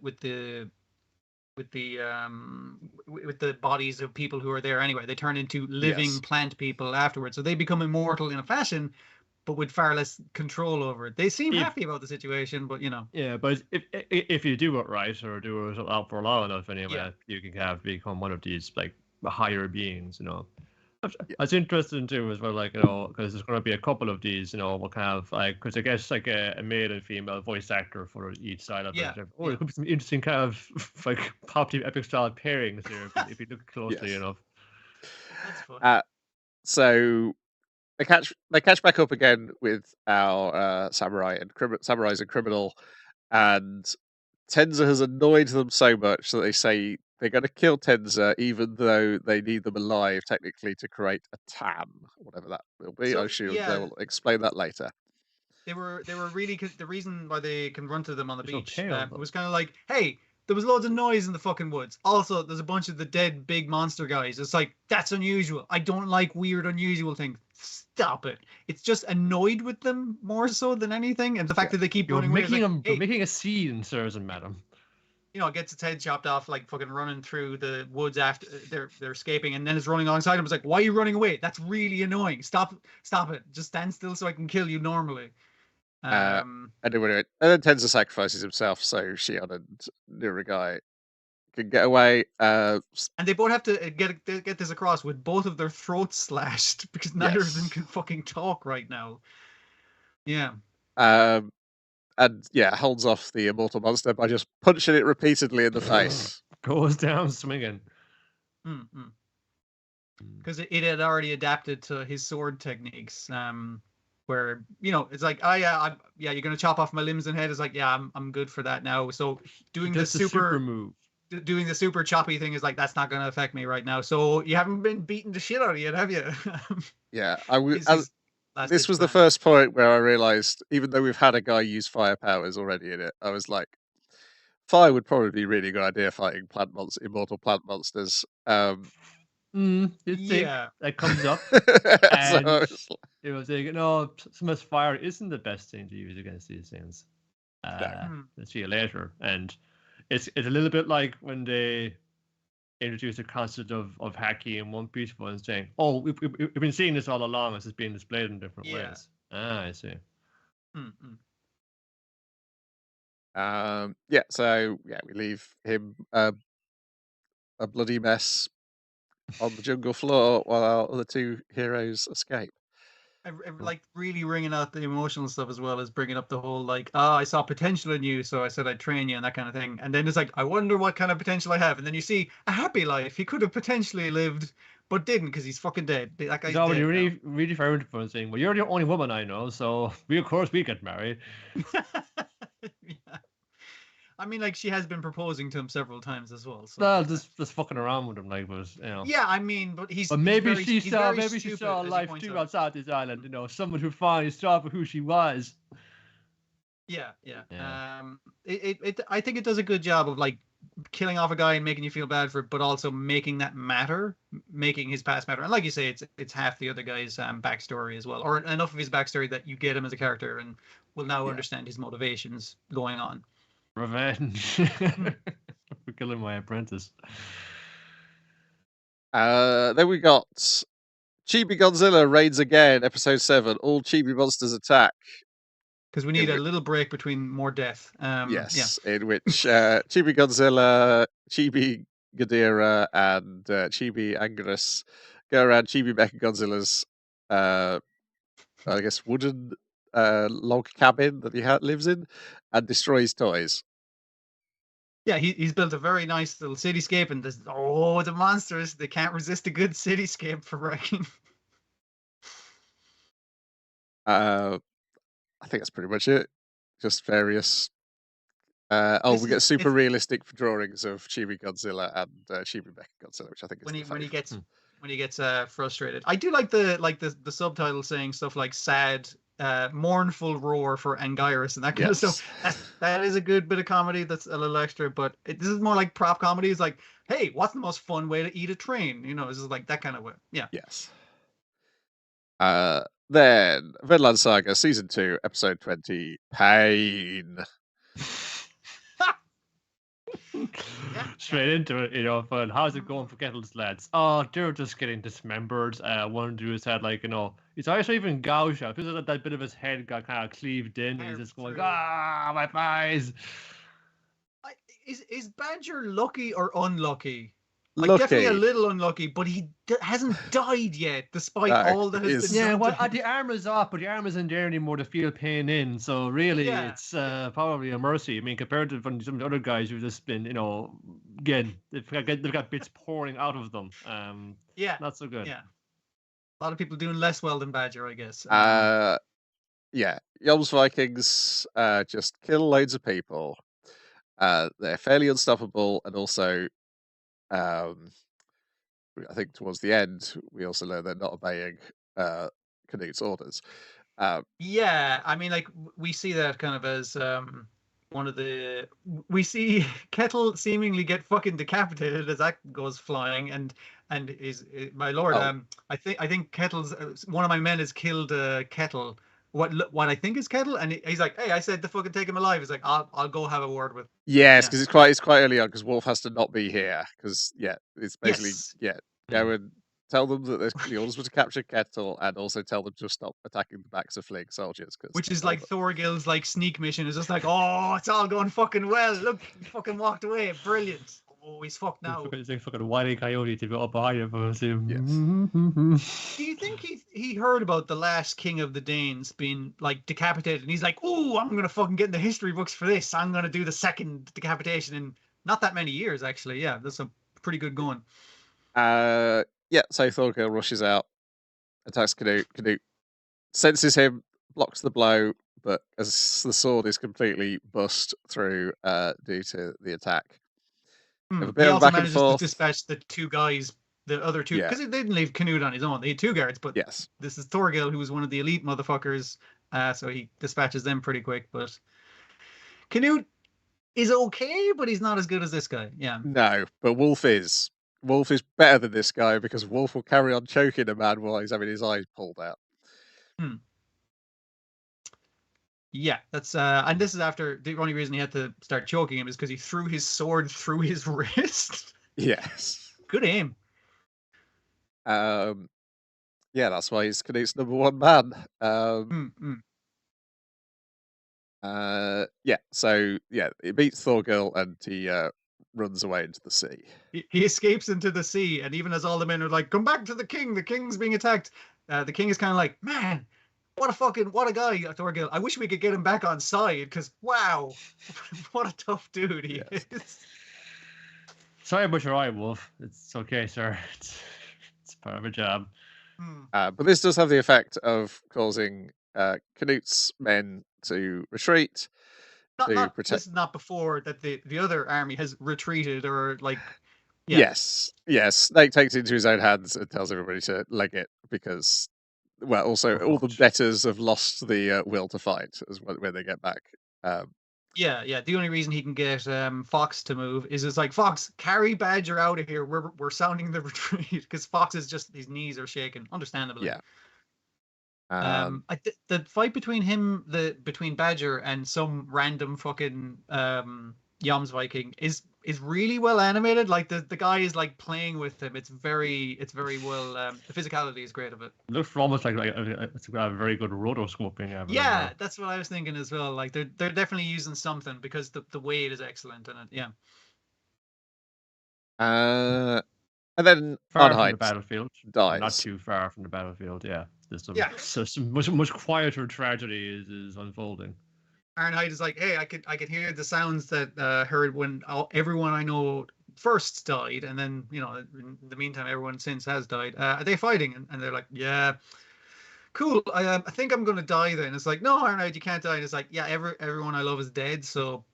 bodies of people who are there anyway. They turn into living plant people afterwards, so they become immortal in a fashion, but with far less control over it. They seem happy about the situation, but Yeah, but if you do it right or do it out for long enough, anyway, you can become one of these like higher beings. That's interesting too, as well. Like because there's going to be a couple of these. We'll have because I guess like a male and female voice actor for each side of it. Oh, it could be some interesting kind of like pop team epic style pairings here if you look closely enough. That's fun. So they catch back up again with our samurais and criminal, and Tenza has annoyed them so much that they say they're going to kill Tenza even though they need them alive technically to create a tan, whatever that will be. I assume they will explain that later. They were really, the reason why they can run to them on the beach no was kind of like, hey, there was loads of noise in the fucking woods. Also, there's a bunch of the dead big monster guys. It's like, that's unusual. I don't like weird, unusual things. Stop it. It's just annoyed with them more so than anything. And the fact that they keep running away. You're making a scene, sirs and madam. You know, gets its head chopped off, like fucking running through the woods after they're escaping, and then it's running alongside him. It's like, why are you running away? That's really annoying. Stop it. Just stand still so I can kill you normally. And then Tenza sacrifices himself so Shion and Nuragai can get away. And they both have to get this across with both of their throats slashed because neither of them can fucking talk right now. Yeah. And yeah, holds off the immortal monster by just punching it repeatedly in the face. Goes down swinging. Because it had already adapted to his sword techniques. Where, you know, it's like, you're gonna chop off my limbs and head. It's like, yeah, I'm good for that now. So doing the super move, doing the super choppy thing is like, that's not gonna affect me right now. So you haven't been beating the shit out of you, have you? Yeah, this was the first point where I realized, even though we've had a guy use fire powers already in it, I was like, fire would probably be a really good idea fighting immortal plant monsters. That comes up. And it was like, no, sometimes fire isn't the best thing to use against these things. Let's see you later. And it's a little bit like when they introduced the concept of haki in One Piece and saying, oh, we've been seeing this all along, as it's being displayed in different ways. I see. So we leave him a bloody mess on the jungle floor while our other two heroes escape. I like really ringing out the emotional stuff as well as bringing up the whole like, I saw potential in you, so I said I'd train you and that kind of thing. And then it's like, I wonder what kind of potential I have. And then you see a happy life he could have potentially lived, but didn't because he's fucking dead. That guy's dead. Really, really very fun saying, well, you're the only woman I know, so of course we get married. Yeah. I mean, like, she has been proposing to him several times as well. So. Well, just fucking around with him, like, but you know. Yeah, I mean, but he's. But maybe she saw life too outside this island. You know, someone who finally saw for who she was. Yeah. I think it does a good job of like killing off a guy and making you feel bad for it, but also making that matter, making his past matter. And like you say, it's half the other guy's backstory as well, or enough of his backstory that you get him as a character and will now understand his motivations going on. Revenge for killing my apprentice. Then we got Chibi Godzilla raids again, episode 7. All Chibi monsters attack. Because we need a little break between more death. In which Chibi Godzilla, Chibi Ghidorah, and Chibi Anguirus go around Chibi Mechagodzilla's, I guess, wooden log cabin that he lives in, and destroys toys. Yeah, he's built a very nice little cityscape, and the monsters, they can't resist a good cityscape for wrecking. I think that's pretty much it. Just various. We get super realistic drawings of Chibi Godzilla and Chibi Mechagodzilla, which I think is when he gets frustrated. I do like the subtitle saying stuff like sad, mournful roar for Anguirus and that kind of stuff. That is a good bit of comedy. That's a little extra, but this is more like prop comedy. It's like, hey, what's the most fun way to eat a train? You know, this is like that kind of way. Yeah. Yes. Then Vinland Saga season 2 episode 20 Pain. Straight into it, you know. But how's it going for Kettle's lads? Oh, they're just getting dismembered. One dude's had, like, you know, his eyes are even gouged out. Because that bit of his head got kind of cleaved in, and he's just going, my eyes. Is Badger lucky or unlucky? Like, lucky. Definitely a little unlucky, but he hasn't died yet, despite all that has been done. Yeah, well, the arm is off, but the arm isn't there anymore to feel pain in. So really, it's probably a mercy. I mean, compared to some of the other guys who've just been, you know, again, they've got bits pouring out of them. Not so good. Yeah, a lot of people doing less well than Badger, I guess. Yom's Vikings just kill loads of people. They're fairly unstoppable, and also. I think towards the end, we also learn they're not obeying Canute's orders. I mean, like, we see that kind of as we see Kettle seemingly get fucking decapitated as that goes flying, and is my lord. I think Kettle's one of my men has killed Kettle. What I think is Kettle, and he's like, hey, I said to fucking take him alive. He's like, I'll go have a word with. Yes, because it's quite early on because Wolf has to not be here because it's basically go and tell them that the orders were to capture Kettle and also tell them to stop attacking the backs of fleeing soldiers. Which is like Thorgil's like sneak mission. Is just like, oh, it's all going fucking well. Look, he fucking walked away. Brilliant. Oh, he's fucked now. He's like fucking Wile E. Coyote to go up behind him. Yes. Do you think he heard about the last king of the Danes being like decapitated, and he's like, oh, I'm gonna fucking get in the history books for this. I'm gonna do the second decapitation in not that many years, actually. Yeah, that's a pretty good going. So Thorgil rushes out, attacks Canute. Canute senses him, blocks the blow, but as the sword is completely bust through due to the attack. A bit he of also back and manages forth. to dispatch the two guys, the other two, because they didn't leave Canute on his own. They had two guards, but this is Thorgil, who was one of the elite motherfuckers, so he dispatches them pretty quick. But Canute is okay, but he's not as good as this guy. Yeah. No, but Wolf is. Wolf is better than this guy because Wolf will carry on choking a man while he's having his eyes pulled out. Yeah, that's and this is after the only reason he had to start choking him is because he threw his sword through his wrist. Yes. Good aim. That's why he's Canute's #1 man. It beats Thorgil and he runs away into the sea. He escapes into the sea, and even as all the men are like, come back to the king's being attacked, the king is kind of like, man, what a guy, Thorgil. I wish we could get him back on side, because wow, what a tough dude he is. Sorry about your eye, Wolf. It's okay, sir. It's part of a job. But this does have the effect of causing Canute's men to retreat. This is not before that the other army has retreated or like. Yeah. Yes. Snake takes it into his own hands and tells everybody to leg it because, also all the betters have lost the will to fight when they get back. The only reason he can get Fox to move is it's like, Fox, carry Badger out of here. We're sounding the retreat because Fox is just, his knees are shaking, understandably. Yeah. The fight between between Badger and some random fucking Yams Viking is really well animated. Like the guy is like playing with him. It's very well. The physicality is great of it. It looks almost like it's got a very good rotoscoping. Yeah, that's what I was thinking as well. Like they're definitely using something because the weight is excellent in it. Yeah. And then far from the battlefield, dies. Not too far from the battlefield. Yeah. So some much quieter tragedy is unfolding. Ironhide is like, hey, I could hear the sounds that heard when everyone I know first died, and then in the meantime everyone since has died. Are they fighting? And they're like, yeah, cool. I think I'm gonna die then. It's like, no, Ironhide, you can't die. And it's like, yeah, everyone I love is dead. So,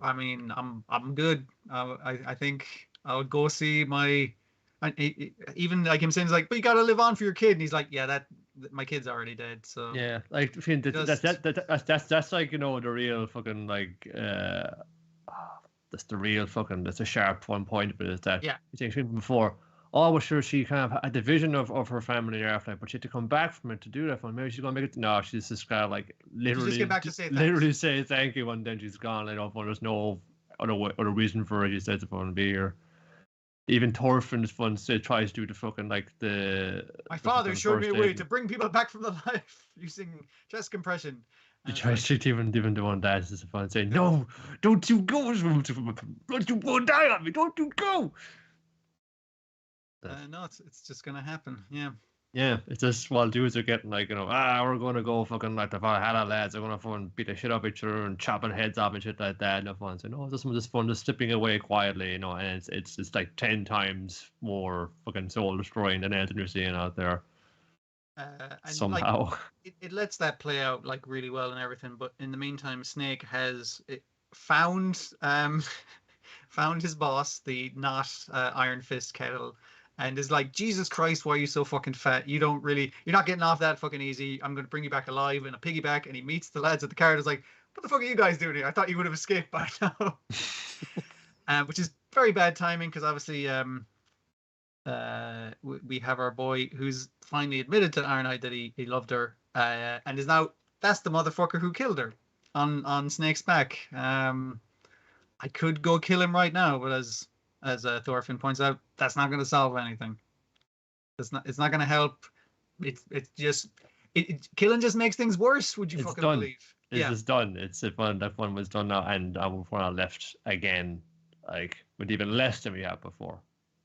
I mean, I'm good. I think I would go see my. And even like him saying, like, but you gotta live on for your kid, and he's like, yeah, that my kid's already dead. So yeah, like that's like the real fucking like that's the real fucking that's a sharp one point, but it's that you think before. Oh, well, sure, she kind of had the vision of her family after, but she had to come back from it to do that one. Maybe she's gonna make it. No, she's just kind of like literally say thank you, and then she's gone. There's no other reason for her. She says it's going to be here. Even Thorfinn's fun tries to do the fucking like the. My father showed me a way to bring people back from the life using chest compression. He tries to even the one that is fun saying, "No, don't you go! Don't you go die on me! Don't you go!" No, it's just gonna happen. Yeah. Yeah, it's just while dudes are getting like, we're gonna go fucking like the Valhalla lads are gonna fucking beat the shit up each other and chopping heads off and shit like that. And everyone's saying, no, this is fun, just slipping away quietly, and it's like 10 times more fucking soul destroying than anything you're seeing out there. And somehow like, it lets that play out like really well and everything, but in the meantime, Snake has found his boss, the not Iron Fist Kettle. and is like, Jesus Christ, why are you so fucking fat? You're not getting off that fucking easy. I'm going to bring you back alive in a piggyback. And he meets the lads at the car and is like, what the fuck are you guys doing here? I thought you would have escaped by now. Which is very bad timing because obviously we have our boy who's finally admitted to Ironhide that he loved her and is now, that's the motherfucker who killed her on Snake's back. I could go kill him right now, but as Thorfinn points out, that's not going to solve anything. It's not going to help. It's just killing just makes things worse. Would you fucking believe? It's just done. It's if that one was done now, and we're not left again, like with even less than we had before.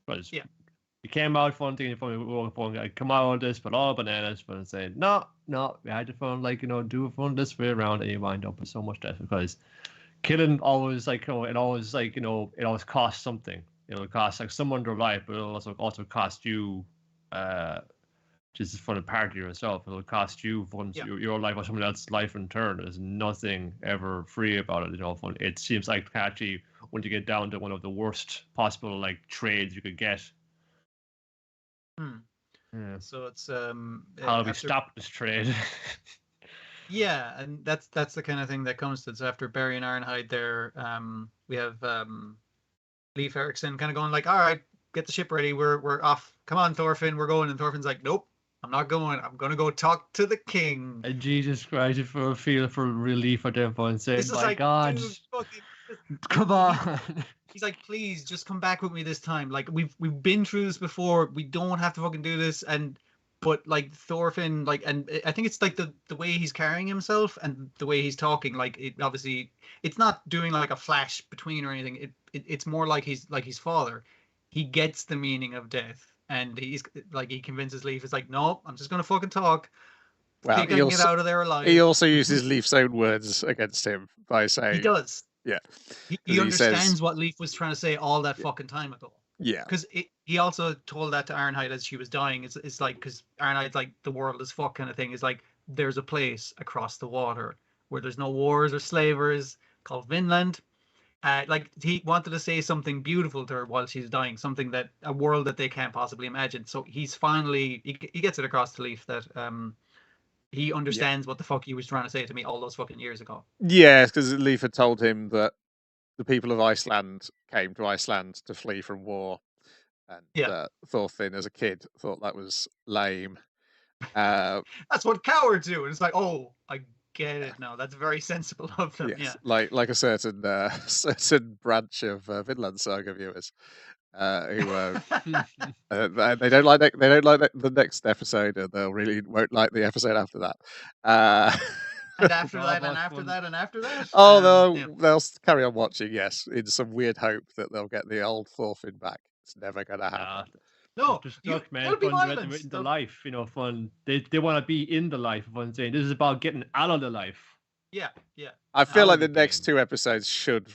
Because we came out fun thing, we were fun, like, come out on this, but all bananas, but saying no, we had to fun, like, do a fun this way around, and you wind up with so much death because killing always, like, it always, like, it always costs something. It'll cost like someone their life, but it'll also cost you just for the party yourself. It'll cost you your life or someone else's life in turn. There's nothing ever free about it. It seems like actually when you get down to one of the worst possible like trades you could get. Yeah. So it's how do we stop this trade? Yeah, and that's the kind of thing that comes to it. So after Barry and Ironhide there, we have Leif Erikson kind of going like, all right, get the ship ready, we're off. Come on, Thorfinn, we're going. And Thorfinn's like, nope, I'm not going. I'm gonna go talk to the king. And Jesus Christ, for relief at that point, saying, my like, God, dude, come on. He's like, please, just come back with me this time. Like, we've been through this before. We don't have to fucking do this. But like Thorfinn, like, and I think it's like the way he's carrying himself and the way he's talking. Like, it obviously, it's not doing like a flash between or anything. It's more like he's like his father. He gets the meaning of death, and he's like, he convinces Leif. It's like, no, I'm just gonna fucking talk. Well, he can get out of there alive. He also uses Leif's own words against him by saying, he does. Yeah, he understands what Leif was trying to say all that fucking time ago. Yeah, because he also told that to Ironhide as she was dying. It's like, because Ironhide's like, the world is fuck kind of thing. It's like, there's a place across the water where there's no wars or slavers called Vinland. Like, he wanted to say something beautiful to her while she's dying, something that a world that they can't possibly imagine. So he's finally he gets it across to Leif that he understands what the fuck he was trying to say to me all those fucking years ago. Yeah, because Leif had told him that the people of Iceland came to Iceland to flee from war, and Thorfinn, as a kid, thought that was lame. That's what cowards do. And it's like, oh, I get it now. That's very sensible of them. Yes, yeah, like a certain certain branch of Vinland Saga viewers who they don't like the next episode, and they really won't like the episode after that. And after that, and after that, and after that. Oh, they'll carry on watching, yes, in some weird hope that they'll get the old Thorfinn back. It's never going to happen. No, just stuck, man. Fun in the life, fun. They want to be in the life. Fun saying this is about getting out of the life. Yeah. I feel like the next two episodes should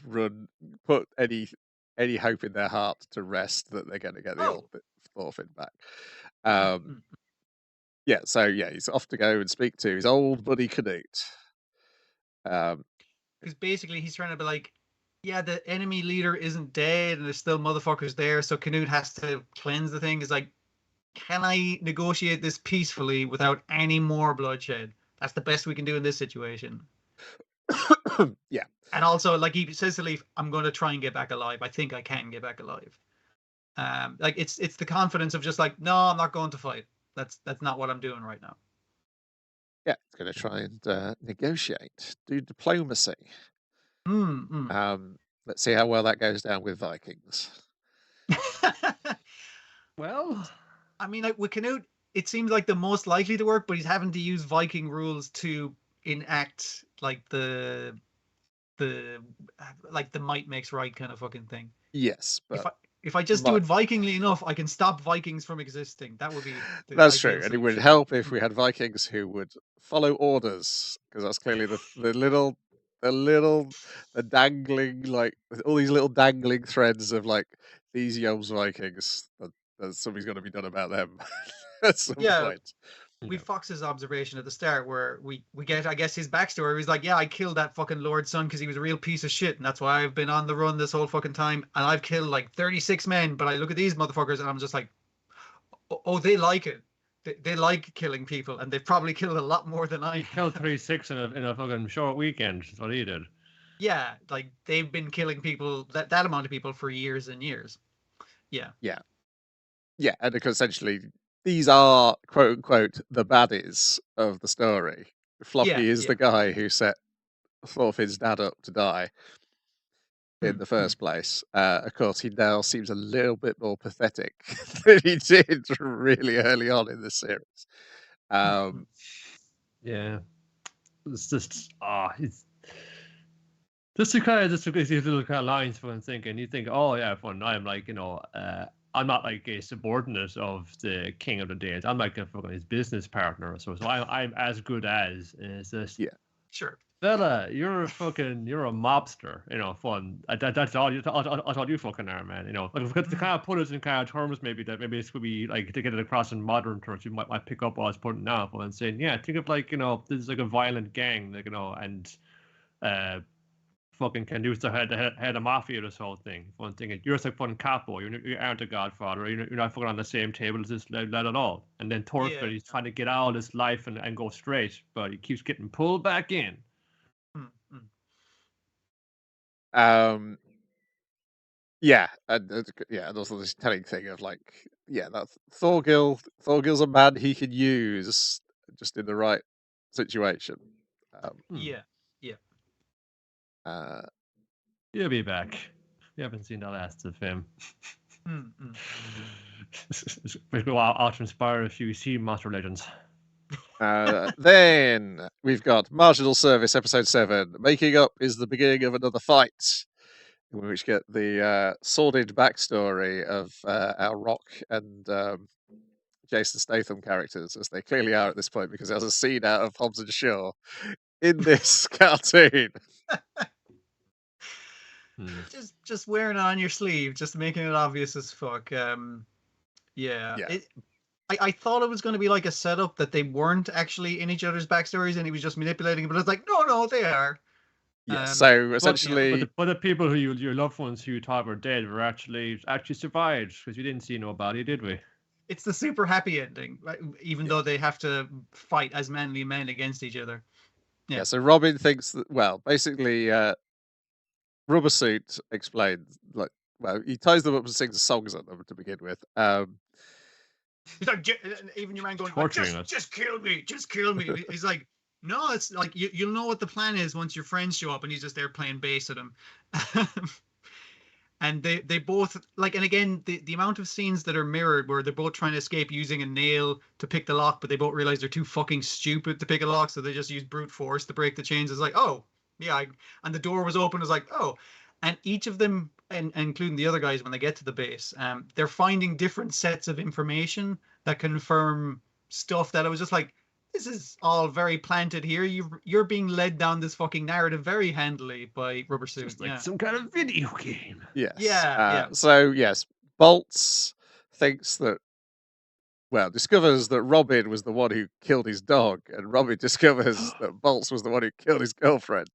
put any hope in their heart to rest that they're going to get the old Thorfinn back. Yeah, so he's off to go and speak to his old buddy Canute. Because basically he's trying to be like, yeah, the enemy leader isn't dead and there's still motherfuckers there, so Canute has to cleanse the thing. It's like, can I negotiate this peacefully without any more bloodshed? That's the best we can do in this situation. Yeah. And also, like, he says to Leif, I'm going to try and get back alive. I think I can get back alive. Like, it's the confidence of just like, no, I'm not going to fight. That's not what I'm doing right now. Yeah, it's going to try and negotiate, do diplomacy. Let's see how well that goes down with Vikings. Well, I mean, like, with Canute, it seems like the most likely to work, but he's having to use Viking rules to enact like the might makes right kind of fucking thing. Yes, but if I just do it Vikingly enough, I can stop Vikings from existing. That would be that's true, and it would help if we had Vikings who would follow orders, because that's clearly the dangling, like, all these little dangling threads of like these Yelms Vikings. That something's going to be done about them at some point. We Fox's observation at the start where we get, I guess, his backstory. He's like, yeah, I killed that fucking Lord's son because he was a real piece of shit, and that's why I've been on the run this whole fucking time, and I've killed like 36 men, but I look at these motherfuckers and I'm just like, Oh, they like it. They like killing people, and they've probably killed a lot more than I He killed 36 in a fucking short weekend. That's what he did. Yeah, like they've been killing people, that amount of people for years and years. Yeah. Yeah. Yeah, and because essentially these are quote unquote the baddies of the story. Floppy is the guy who set Thorfinn's dad up to die in the first place. Of course, he now seems a little bit more pathetic than he did really early on in the series. Yeah, it's just it's just these little kind of lines for thinking. You think, oh yeah, fun. I'm like, I'm not like a subordinate of the king of the days. I'm like his business partner. So I'm as good as. And it's just Sure. Fella, you're a mobster, fun. That's all that's all you fucking are, man. Because to kind of put it in kind of terms, maybe this could be like to get it across in modern terms, you might pick up what I was putting now and saying, yeah, think of like, this is like a violent gang, like, and fucking can use the head of mafia, this whole thing. One thing, you're just like fucking capo, you aren't a godfather, you're not fucking on the same table as this lad at all. And then Thorfinn, he's trying to get out of this life and go straight, but he keeps getting pulled back in. Yeah, and also this telling thing of like, that's Thorgil's a man he can use just in the right situation. He'll be back. We haven't seen the last of him. I'll inspire a few sea monster legends. Then we've got Marginal Service episode 7. Making up is the beginning of another fight, in which we get the sordid backstory of our Rock and Jason Statham characters, as they clearly are at this point, because there's a scene out of Hobbs and Shaw in this cartoon. Just wearing it on your sleeve, just making it obvious as fuck. I thought it was going to be like a setup that they weren't actually in each other's backstories and he was just manipulating it, but it's like, no, they are. Yeah, so essentially... But the people who your loved ones who you thought were dead were actually survived, because we didn't see nobody, did we? It's the super happy ending, even though they have to fight as manly men against each other. Yeah, so Robin thinks that, well, basically, Rubber Suit explains, like, well, he ties them up and sings songs at them to begin with. He's like, even your man going, like, just kill me, just kill me. He's like, no, it's like, you'll know what the plan is once your friends show up, and he's just there playing bass at him. And they both, like, and again, the amount of scenes that are mirrored where they're both trying to escape using a nail to pick the lock, but they both realize they're too fucking stupid to pick a lock, so they just use brute force to break the chains. It's like, oh, yeah, and the door was open. It's like, oh, and each of them, and including the other guys, when they get to the base, they're finding different sets of information that confirm stuff that I was just like, this is all very planted here. You're being led down this fucking narrative very handily by Rubber Suit. Just like some kind of video game. Yes. Yeah. So yes, Bolts thinks that, well, discovers that Robin was the one who killed his dog, and Robin discovers that Bolts was the one who killed his girlfriend.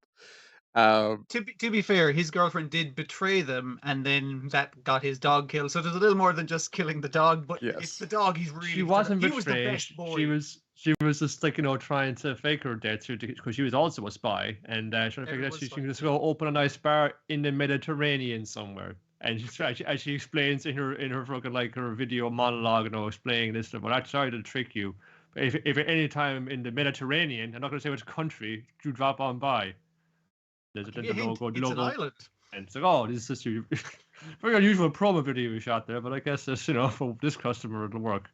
To be fair, his girlfriend did betray them, and then that got his dog killed. So there's a little more than just killing the dog, but it's the dog he's really... She wasn't betrayed. He was the best boy. She was just like, trying to fake her death because she was also a spy, and trying to figure out she can just go open a nice bar in the Mediterranean somewhere. And she explains in her fucking, like, her video monologue, explaining this stuff. Well, I tried to trick you. But if at any time in the Mediterranean, I'm not going to say which country, you drop on by, there's a logo. It's an island. And it's like, oh, this is your very unusual promo video we shot there, but I guess this, for this customer it'll work.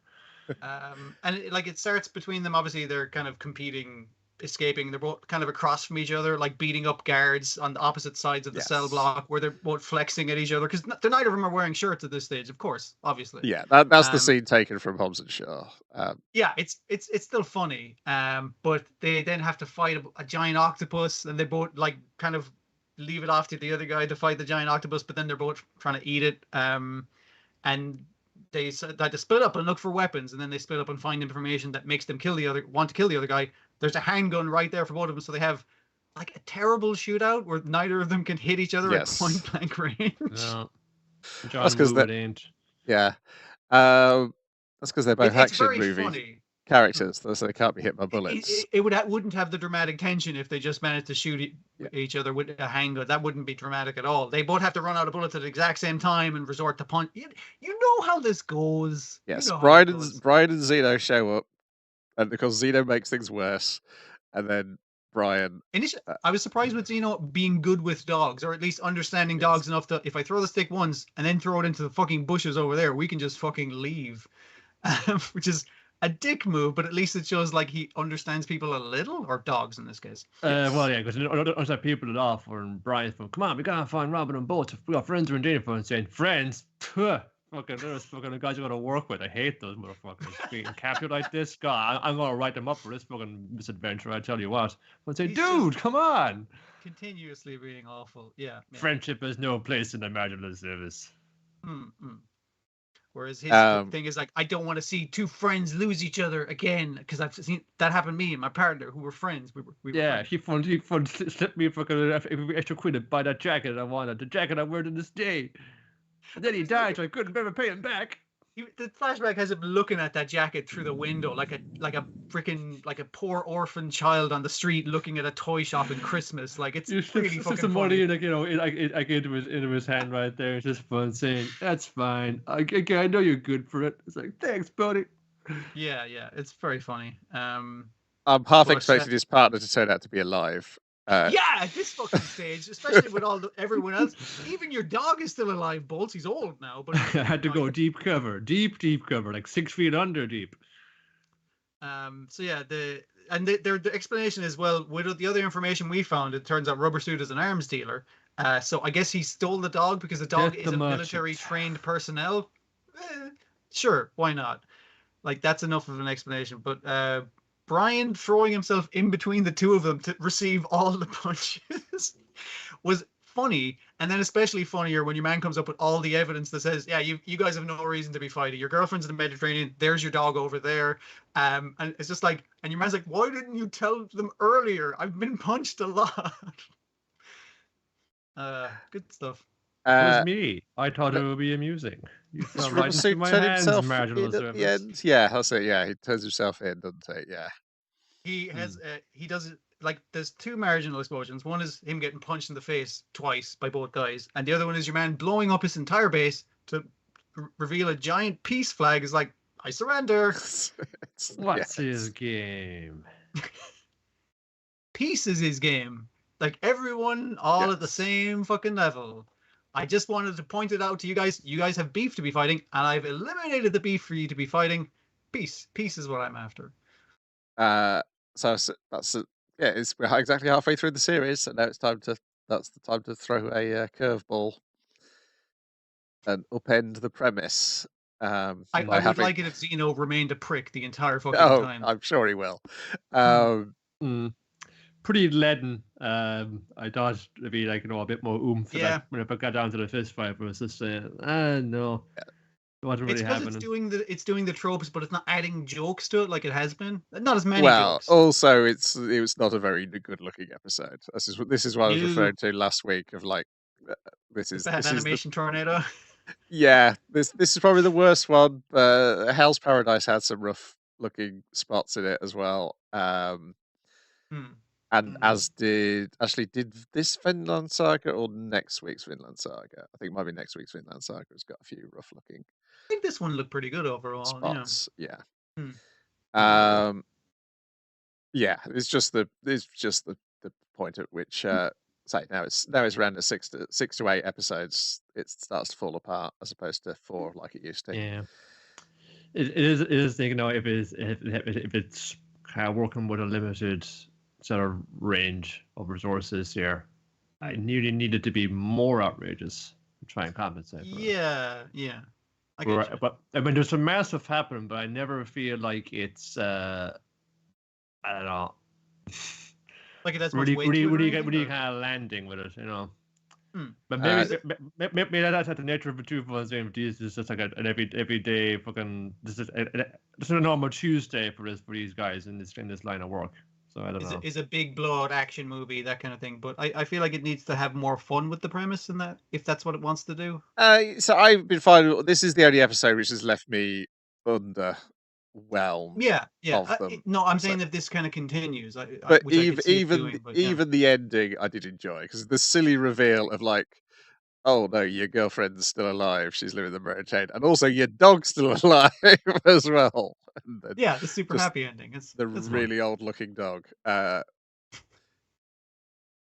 And it starts between them. Obviously, they're kind of competing, escaping. They're both kind of across from each other, like beating up guards on the opposite sides of the cell block, where they're both flexing at each other, because neither of them are wearing shirts at this stage, of course, obviously. Yeah, that's the scene taken from Hobbs and Shaw. Yeah, it's still funny, but they then have to fight a giant octopus, and they both, like, kind of leave it off to the other guy to fight the giant octopus, but then they're both trying to eat it, and they had to split up and look for weapons, and then they split up and find information that makes them want to kill the other guy. There's a handgun right there for both of them, so they have, like, a terrible shootout where neither of them can hit each other at point blank range. No. That's because yeah. That's That's because they're both It's action very movie funny. characters, so they can't be hit by bullets. It wouldn't have the dramatic tension if they just managed to shoot each other with a handgun. That wouldn't be dramatic at all. They both have to run out of bullets at the exact same time and resort to punch. You know how this goes. Yes, you know Brian and Zeno show up, and because Zeno makes things worse, and then Brian. I was surprised with Zeno being good with dogs, or at least understanding dogs enough that if I throw the stick once and then throw it into the fucking bushes over there, we can just fucking leave. Which is a dick move, but at least it shows like he understands people a little, or dogs in this case. Well, yeah, because I people it off, and Brian's from, come on, we gotta find Robin and both. We got friends who are in danger for and saying, friends? Fucking, there's fucking the guys you gotta work with. I hate those motherfuckers. Being captured like this, God, I'm gonna write them up for this fucking misadventure, I tell you what. But say, dude, come on! Continuously being awful, yeah. Friendship has no place in the marginal service. Whereas his thing is like, I don't want to see two friends lose each other again, because I've seen that happen to me and my partner who were friends. We were friends. he slipped me fucking extra quid to buy that jacket I wanted, the jacket I wear to this day. And then he died, so I couldn't ever pay him back. The flashback has him looking at that jacket through the window, like a poor orphan child on the street looking at a toy shop in Christmas. Like it's really fucking some funny. money, like into his hand right there. It's just fun saying, "That's fine. I know you're good for it." It's like, thanks, buddy. Yeah, it's very funny. I'm half expecting his partner to turn out to be alive. Yeah, at this fucking stage, especially with everyone else. Even your dog is still alive, Bolts. He's old now, but I had to go deep cover, like 6 feet under deep. So yeah, the explanation is, well, with the other information we found, it turns out Rubber Suit is an arms dealer. So I guess he stole the dog because the dog is a military trained personnel. Sure, why not? Like that's enough of an explanation. But Brian throwing himself in between the two of them to receive all the punches was funny, and then especially funnier when your man comes up with all the evidence that says, yeah, you guys have no reason to be fighting. Your girlfriend's in the Mediterranean. There's your dog over there. And it's just like, and your man's like, why didn't you tell them earlier? I've been punched a lot. Good stuff. It was me. I thought it would be amusing. You fell right into my hands, marginal service. The end. Yeah, I'll say, yeah, he turns himself in, doesn't he? Yeah. He has, he does it, like, there's two marginal explosions. One is him getting punched in the face twice by both guys, and the other one is your man blowing up his entire base to reveal a giant peace flag. Is like, I surrender. What's his game? Peace is his game. Like, everyone all at the same fucking level. I just wanted to point it out to you guys. You guys have beef to be fighting, and I've eliminated the beef for you to be fighting. Peace. Peace is what I'm after. So that's we're exactly halfway through the series, and now it's time to throw a curveball and upend the premise. I would like it if Zeno remained a prick the entire fucking time. I'm sure he will. Pretty leaden. I thought it'd be like, a bit more oomph when it got down to the fist fight. But it was just no. Yeah. It wasn't really happening. It's doing the tropes, but it's not adding jokes to it like it has been. Not as many jokes. Also, it was not a very good looking episode. This is what I was referring to last week. Of like, this is animation tornado. Yeah, this is probably the worst one. Hell's Paradise had some rough looking spots in it as well. And as did this Vinland Saga or next week's Vinland Saga? I think it might be next week's Vinland Saga. It's got a few rough looking. I think this one looked pretty good overall. Spots, yeah. Yeah, it's just the point at which now it's around the 6 to 8 episodes. It starts to fall apart as opposed to 4 like it used to. Yeah, it is if it's kind of working with a limited sort of range of resources here. I needed to be more outrageous to try and compensate for it. Yeah. But I mean, there's some massive happening, but I never feel like it's I don't know. Like it has really kind of landing with it, But maybe that's the nature of a 2-1 game. This is just like an everyday fucking. This is a normal Tuesday for these guys in this line of work. So I don't know. Is a big blowout action movie, that kind of thing. But I feel like it needs to have more fun with the premise than that, if that's what it wants to do. So I've been fine. This is the only episode which has left me underwhelmed Yeah. of them. No, I'm So- saying that this kind of continues, But which I could see it doing. But yeah. even the ending I did enjoy, because the silly reveal of like, oh no, your girlfriend's still alive, she's living the murder chain, and also your dog's still alive as well. And then Yeah, the super just happy ending. That's fun. really old looking dog.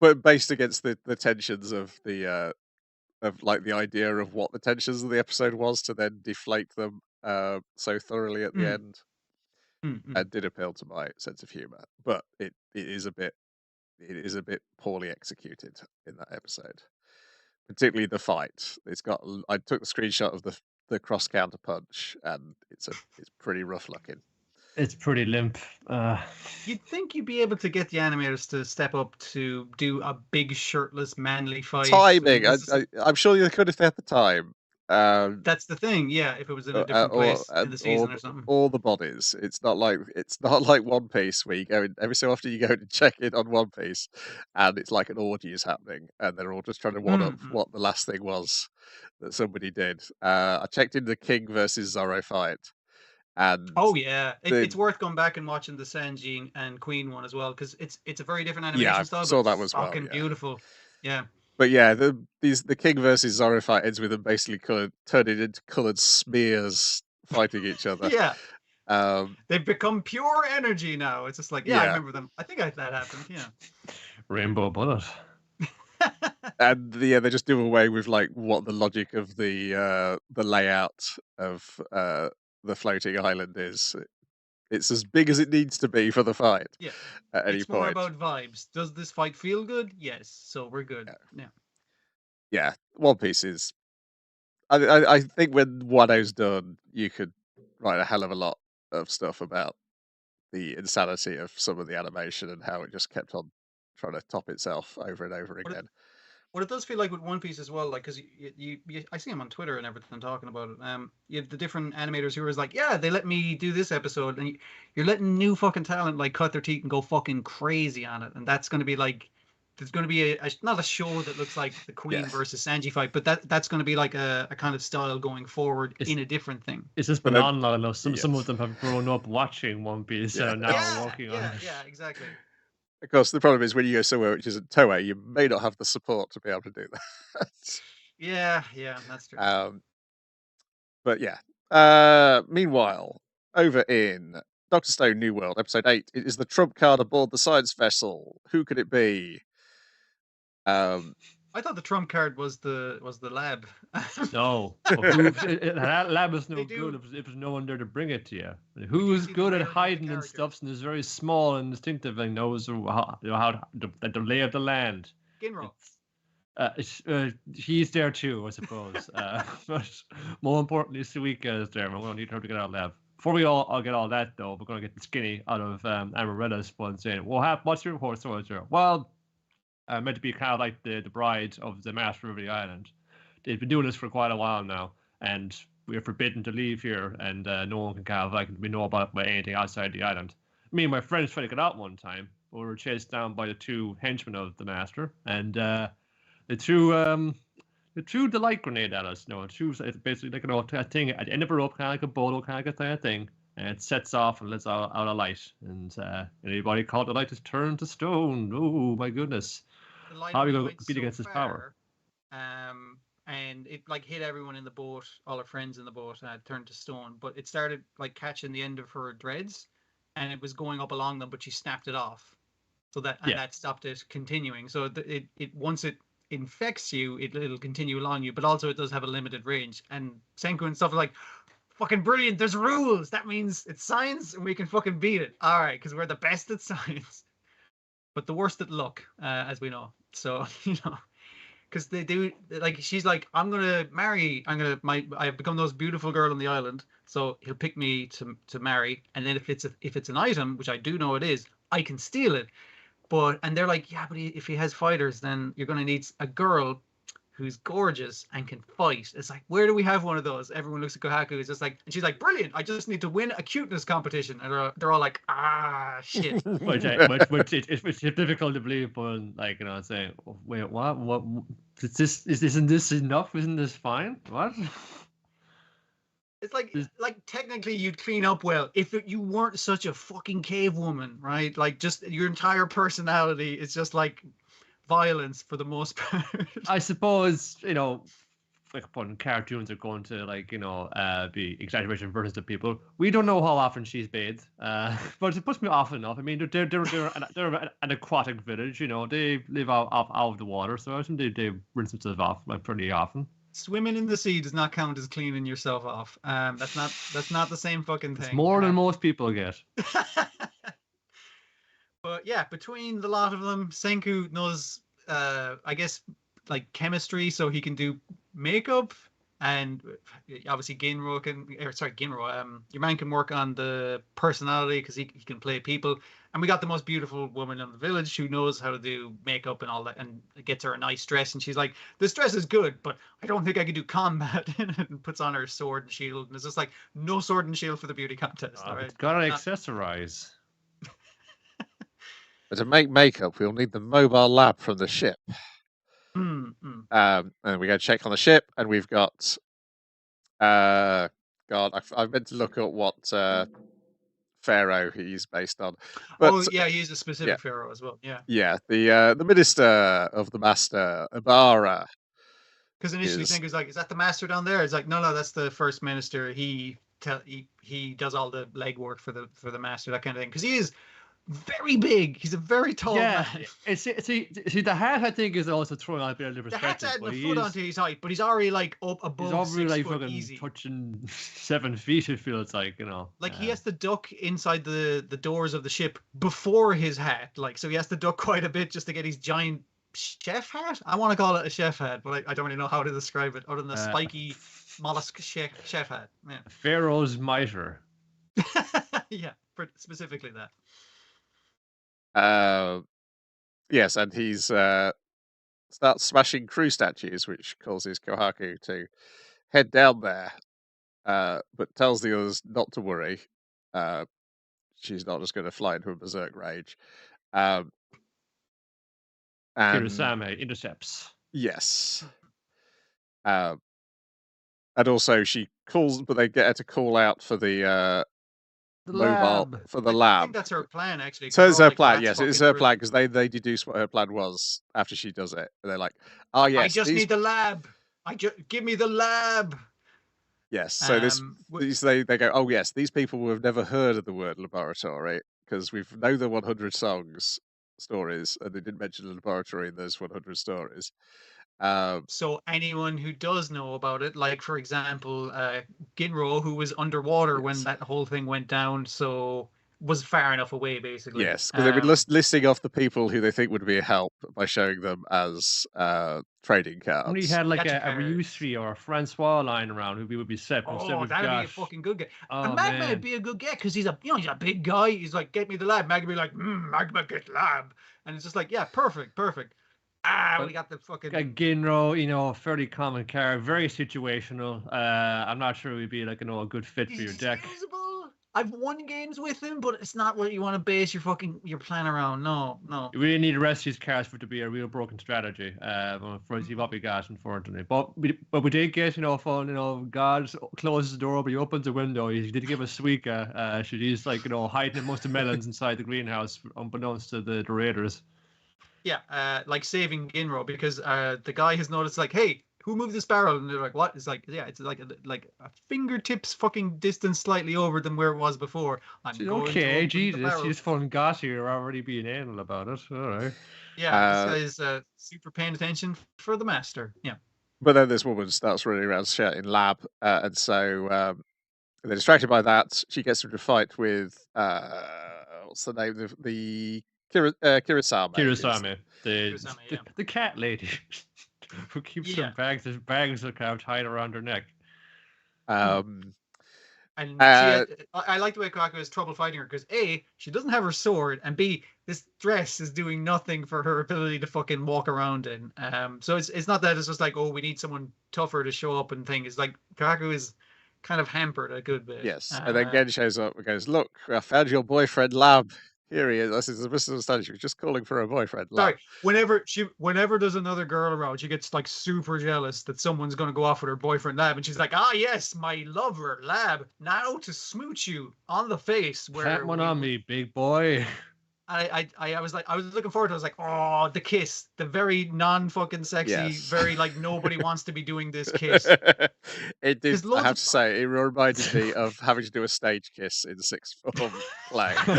But based against the tensions of the of like the idea of what the tensions of the episode was, to then deflate them so thoroughly at the Mm. end, Mm. did appeal to my sense of humor. But it is a bit poorly executed in that episode, particularly the fight. It's got I took the screenshot of the cross counter punch, and it's pretty rough looking. It's pretty limp. You'd think you'd be able to get the animators to step up to do a big shirtless manly fight. Timing, I'm sure you could if they had the time. That's the thing, yeah. If it was in a different place in the season or something, all the bodies. It's not like One Piece, where you go in every so often. You go to check in on One Piece, and it's like an orgy is happening, and they're all just trying to one up what the last thing was that somebody did. I checked in the King versus Zoro fight, and oh yeah, it's worth going back and watching the Sanji and Queen one as well, because it's a very different animation style. Saw but that as well. Fucking beautiful, yeah. But yeah, the King versus Zoro fight ends with them basically turning into coloured smears fighting each other. Yeah. They've become pure energy now. It's just like, I remember them. I think that happened. Yeah. Rainbow Bullet. And they just do away with like what the logic of the layout of the floating island is. It's as big as it needs to be for the fight. Yeah. At any it's point. More about vibes. Does this fight feel good? Yes. So we're good. Yeah. One Piece is. I think when Wano's done, you could write a hell of a lot of stuff about the insanity of some of the animation and how it just kept on trying to top itself over and over again. What it does feel like with One Piece as well, like, because you I see him on Twitter and everything talking about it. You have the different animators who are like, yeah, they let me do this episode, and you're letting new fucking talent like cut their teeth and go fucking crazy on it, and that's going to be like, there's going to be not a show that looks like the Queen versus Sanji fight, but that's going to be like a kind of style going forward in a different thing. It's just phenomenal enough. Some of them have grown up watching One Piece and are now working on it. Yeah, exactly. Of course, the problem is when you go somewhere which isn't Toei, you may not have the support to be able to do that. Yeah, that's true. But yeah. Meanwhile, over in Dr. Stone New World, episode 8, it is the trump card aboard the science vessel. Who could it be? I thought the trump card was the lab. No, that lab is no good if there's no one there to bring it to you. Who's good at hiding and stuff and is very small and distinctive and knows how the lay of the land? Ginro. He's there too, I suppose. But more importantly, Suika is there. We're going to need her to get out of lab. Before we all get all that though, we're going to get the skinny out of Amarella's one saying, "Well, what's your report, soldier?" Well, meant to be kind of like the bride of the master of the island. They've been doing this for quite a while now, and we're forbidden to leave here, and no one can kind of like we know about anything outside the island. Me and my friends tried to get out one time, but we were chased down by the two henchmen of the master, and they threw the light grenade at us. It's basically like a thing at the end of a rope, kind of like a bolo kind of thing. And it sets off and lets out a light. And anybody caught the light is turned to stone. Oh my goodness! How are we going to compete against this power? And it like hit everyone in the boat, all her friends in the boat, turned to stone. But it started like catching the end of her dreads, and it was going up along them, but she snapped it off. So that stopped it continuing. So it once it infects you, it'll continue along you, but also it does have a limited range. And Senku and stuff are like, fucking brilliant, there's rules. That means it's science and we can fucking beat it. All right, because we're the best at science, but the worst at luck, as we know. So, because they do, like, she's like, I've become the most beautiful girl on the island, so he'll pick me to marry. And then if it's an item, which I do know it is, I can steal it. And they're like, yeah, but if he has fighters, then you're going to need a girl who's gorgeous and can fight. It's like, where do we have one of those? Everyone looks at Kohaku. It's just like, and she's like, brilliant. I just need to win a cuteness competition. And they're all like, shit. which it's difficult to believe, but like, saying, wait, what? Isn't this enough? Isn't this fine? What? It's like technically you'd clean up well if you weren't such a fucking cave woman, right? Like just your entire personality is just like violence for the most part. I suppose, like when cartoons are going to be exaggeration versions of people. We don't know how often she's bathed, but it must be often enough. I mean, they're an aquatic village. They live out of the water, so I think they rinse themselves off pretty often. Swimming in the sea does not count as cleaning yourself off. That's not the same fucking thing. It's more than most people get. But yeah, between the lot of them, Senku knows, I guess, like chemistry, so he can do makeup, and obviously your man can work on the personality because he can play people. And we got the most beautiful woman in the village who knows how to do makeup and all that, and gets her a nice dress. And she's like, "This dress is good, but I don't think I can do combat." And puts on her sword and shield, and it's just like, no sword and shield for the beauty contest. All right, gotta accessorize. But to make makeup, we'll need the mobile lab from the ship. Mm. And we go check on the ship, and we've got. God, I meant to look at what pharaoh he's based on. But, he's a specific pharaoh as well. Yeah, the minister of the master, Ibarra. Because initially Senku was like, "Is that the master down there?" It's like, no, that's the first minister. He does all the legwork for the master, that kind of thing. Because he is very big. He's a very tall man. See, the hat I think is also throwing out a bit of perspective. The hat's adding a foot onto his height, but he's already like up above. He's already like fucking easy. Touching 7 feet. It feels like, Like he has to duck inside the doors of the ship before his hat. Like, so he has to duck quite a bit just to get his giant chef hat. I want to call it a chef hat, but I don't really know how to describe it other than a spiky mollusk chef hat. Yeah. Pharaoh's mitre. Yeah, specifically that. Yes, and he's starts smashing crew statues, which causes Kohaku to head down there, but tells the others not to worry. She's not just going to fly into a berserk rage. And Kurosame intercepts. Yes. And also she calls, but they get her to call out for the lab. For the lab. I think that's her plan, actually. So it's her plan. Yes, it's her plan because they deduce what her plan was after she does it. And they're like, "Oh yes, I just need the lab. Give me the lab." Yes. So they go, "Oh yes, these people will have never heard of the word laboratory because we know the 100 stories, and they didn't mention the laboratory in those 100 stories." So anyone who does know about it, like for example, Ginro, who was underwater when that whole thing went down, so was far enough away, basically. Yes, because they've been listing off the people who they think would be a help by showing them as trading cards. We had like a Ryusri or a Francois lying around who would be set. Oh, that'd be a fucking good get. And Magma would be a good get because he's a big guy. He's like, "Get me the lab." Magma would be like, "Magma, get lab," and it's just like, yeah, perfect. We got the fucking Ginro, fairly common card, very situational. I'm not sure he'd be like a good fit for your deck. Usable. I've won games with him, but it's not what you want to base your plan around. No. You really need to rest these cards for it to be a real broken strategy. For see what we got, unfortunately. But we did get fun. God closes the door, but he opens the window. He did give us Suika. She's like hiding amongst the melons inside the greenhouse, unbeknownst to the raiders. Yeah, like saving Ginro because the guy has noticed, like, "Hey, who moved this barrel?" And they're like, "What?" It's like, yeah, it's like a fingertips fucking distance slightly over than where it was before. Okay, Jesus, he's fun gossy. You're already being anal about it. All right. Yeah, this guy's super paying attention for the master. Yeah. But then this woman starts running around shouting "lab," and so they're distracted by that. She gets into a fight with what's the name of the Kurosame. Kurosame, the cat lady who keeps some bags of crap tied around her neck. And I like the way Kaku has trouble fighting her because A, she doesn't have her sword, and B, this dress is doing nothing for her ability to fucking walk around in. So it's not that it's just like, oh, we need someone tougher to show up and thing. It's like Kaku is kind of hampered a good bit. Yes, and then Gen shows up and goes, "Look, I found your boyfriend Lab. Kiri, this is a misunderstanding. She was just calling for her boyfriend. Sorry, whenever there's another girl around, she gets like super jealous that someone's gonna go off with her boyfriend Lab, and she's like, "Ah, yes, my lover Lab, now to smooch you on the face." Where Pat one on me, big boy. I was looking forward to it. I was like, oh, the kiss, the very non-fucking sexy, Yes. very like nobody wants to be doing this kiss. It did. There's I loads have of- to say, it reminded me of having to do a stage kiss in sixth form play. I mean,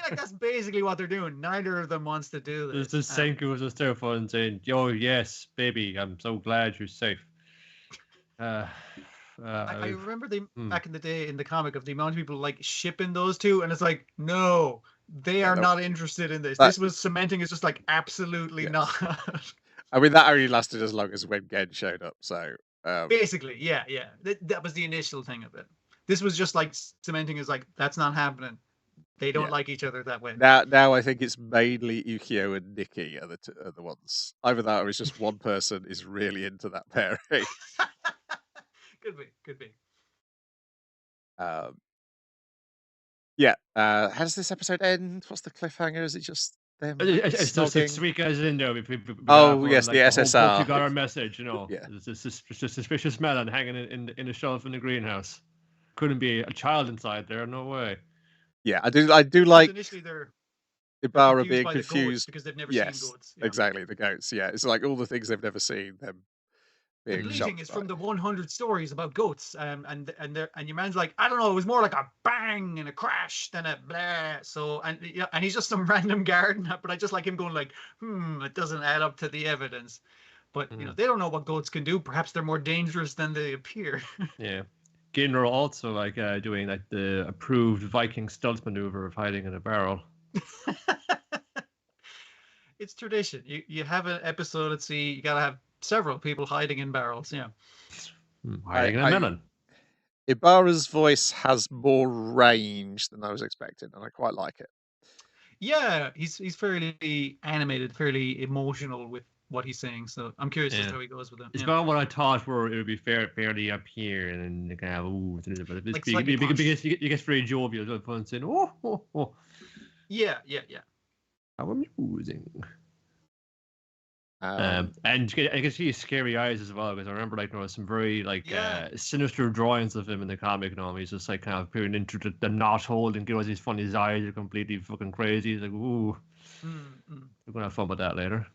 like that's basically what they're doing. Neither of them wants to do There's this. this Senku was just there fun saying, "Yo, yes, baby, I'm so glad you're safe." I remember back in the day in the comic of the amount of people like shipping those two, and it's like, no, they are not interested in this. This was cementing. It's just like absolutely not. I mean, that only lasted as long as when Gen showed up. So basically, yeah. That was the initial thing of it. This was just like cementing is like that's not happening. They don't like each other that way. Now I think it's mainly Ukyo and Nikki are the ones. Either that or it's just one person is really into that pairing. Could be. Yeah. How does this episode end? What's the cliffhanger? Is it just them? It's just like 3 guys in there. Oh yes, the SSR. You got our message, you know. Yeah. There's this suspicious melon hanging in a shelf in the greenhouse. Couldn't be a child inside there. No way. Yeah, I do like initially they're Ibarra confused being by the goats confused because they've never seen goats. Yeah. Exactly, the goats. Yeah, it's like all the things they've never seen. Them the being bleating is by. from the 100 stories about goats, and your man's like, I don't know, it was more like a bang and a crash than a blah. So and he's just some random guard, but I just like him going like, it doesn't add up to the evidence. But they don't know what goats can do. Perhaps they're more dangerous than they appear. Yeah. Ginro also like doing like the approved Viking stealth maneuver of hiding in a barrel. It's tradition. You have an episode at sea, you gotta have several people hiding in barrels. Yeah. Hiding in a melon. Ibarra's voice has more range than I was expecting, and I quite like it. Yeah, he's fairly animated, fairly emotional with what he's saying. So I'm curious as to how he goes with it. It's not what I thought where it would be fairly up here and then kind of but it's like because you get very jovial fun saying oh. Yeah. How amusing. And I can see his scary eyes as well, because I remember like there was some very like sinister drawings of him in the comic. You know, he's just like kind of peering into the knot hole, and his funny his eyes are completely fucking crazy. He's like, ooh, we're gonna have fun with that later.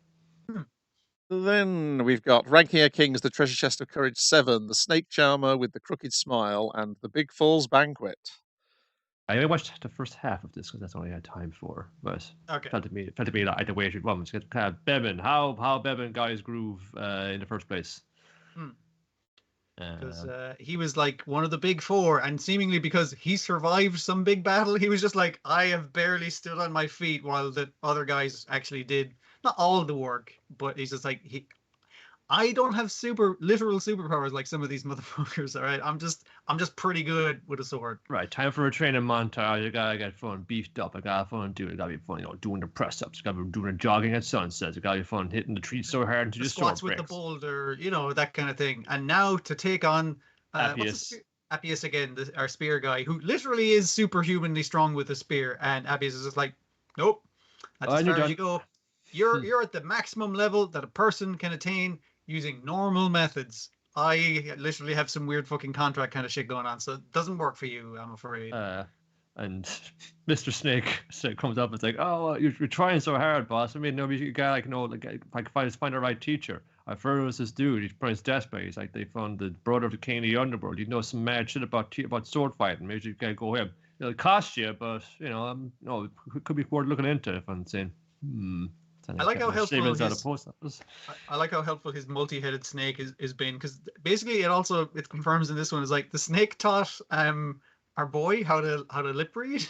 Then we've got Ranking of Kings, the Treasure Chest of Courage 7, the Snake Charmer with the Crooked Smile, and the Big Falls Banquet. I only watched the first half of this because that's all I had time for. But felt to me like I had to wait a moment to get kind of Bevan. How Bevan got his groove in the first place. Because he was like one of the big four, and seemingly because he survived some big battle, he was just like, I have barely stood on my feet while the other guys actually did not all the work, but he's just like I don't have literal superpowers like some of these motherfuckers. All right, I'm just pretty good with a sword. Right, time for a training montage. I gotta get fun, beefed up. I gotta fun do it. Gotta be fun, doing the press ups. Gotta be doing the jogging at sunset. It gotta be fun, hitting the trees so hard to the just squats with breaks. the boulder, that kind of thing. And now to take on Appius again, our spear guy, who literally is superhumanly strong with a spear, and Appius is just like, nope, that's as far as you go. You're at the maximum level that a person can attain using normal methods. I literally have some weird fucking contract kind of shit going on, so it doesn't work for you, I'm afraid. And Mr. Snake comes up and it's like, oh, you're trying so hard, boss. I mean, you gotta find the right teacher. I've heard it was this dude. He's from his deathbed. He's like, they found the brother of the king of the underworld. You know some mad shit about sword fighting. Maybe you gotta go him. It'll cost you, but it could be worth looking into. If I'm saying, I like how helpful his multi-headed snake is been, because basically it confirms in this one is like the snake taught our boy how to lip read,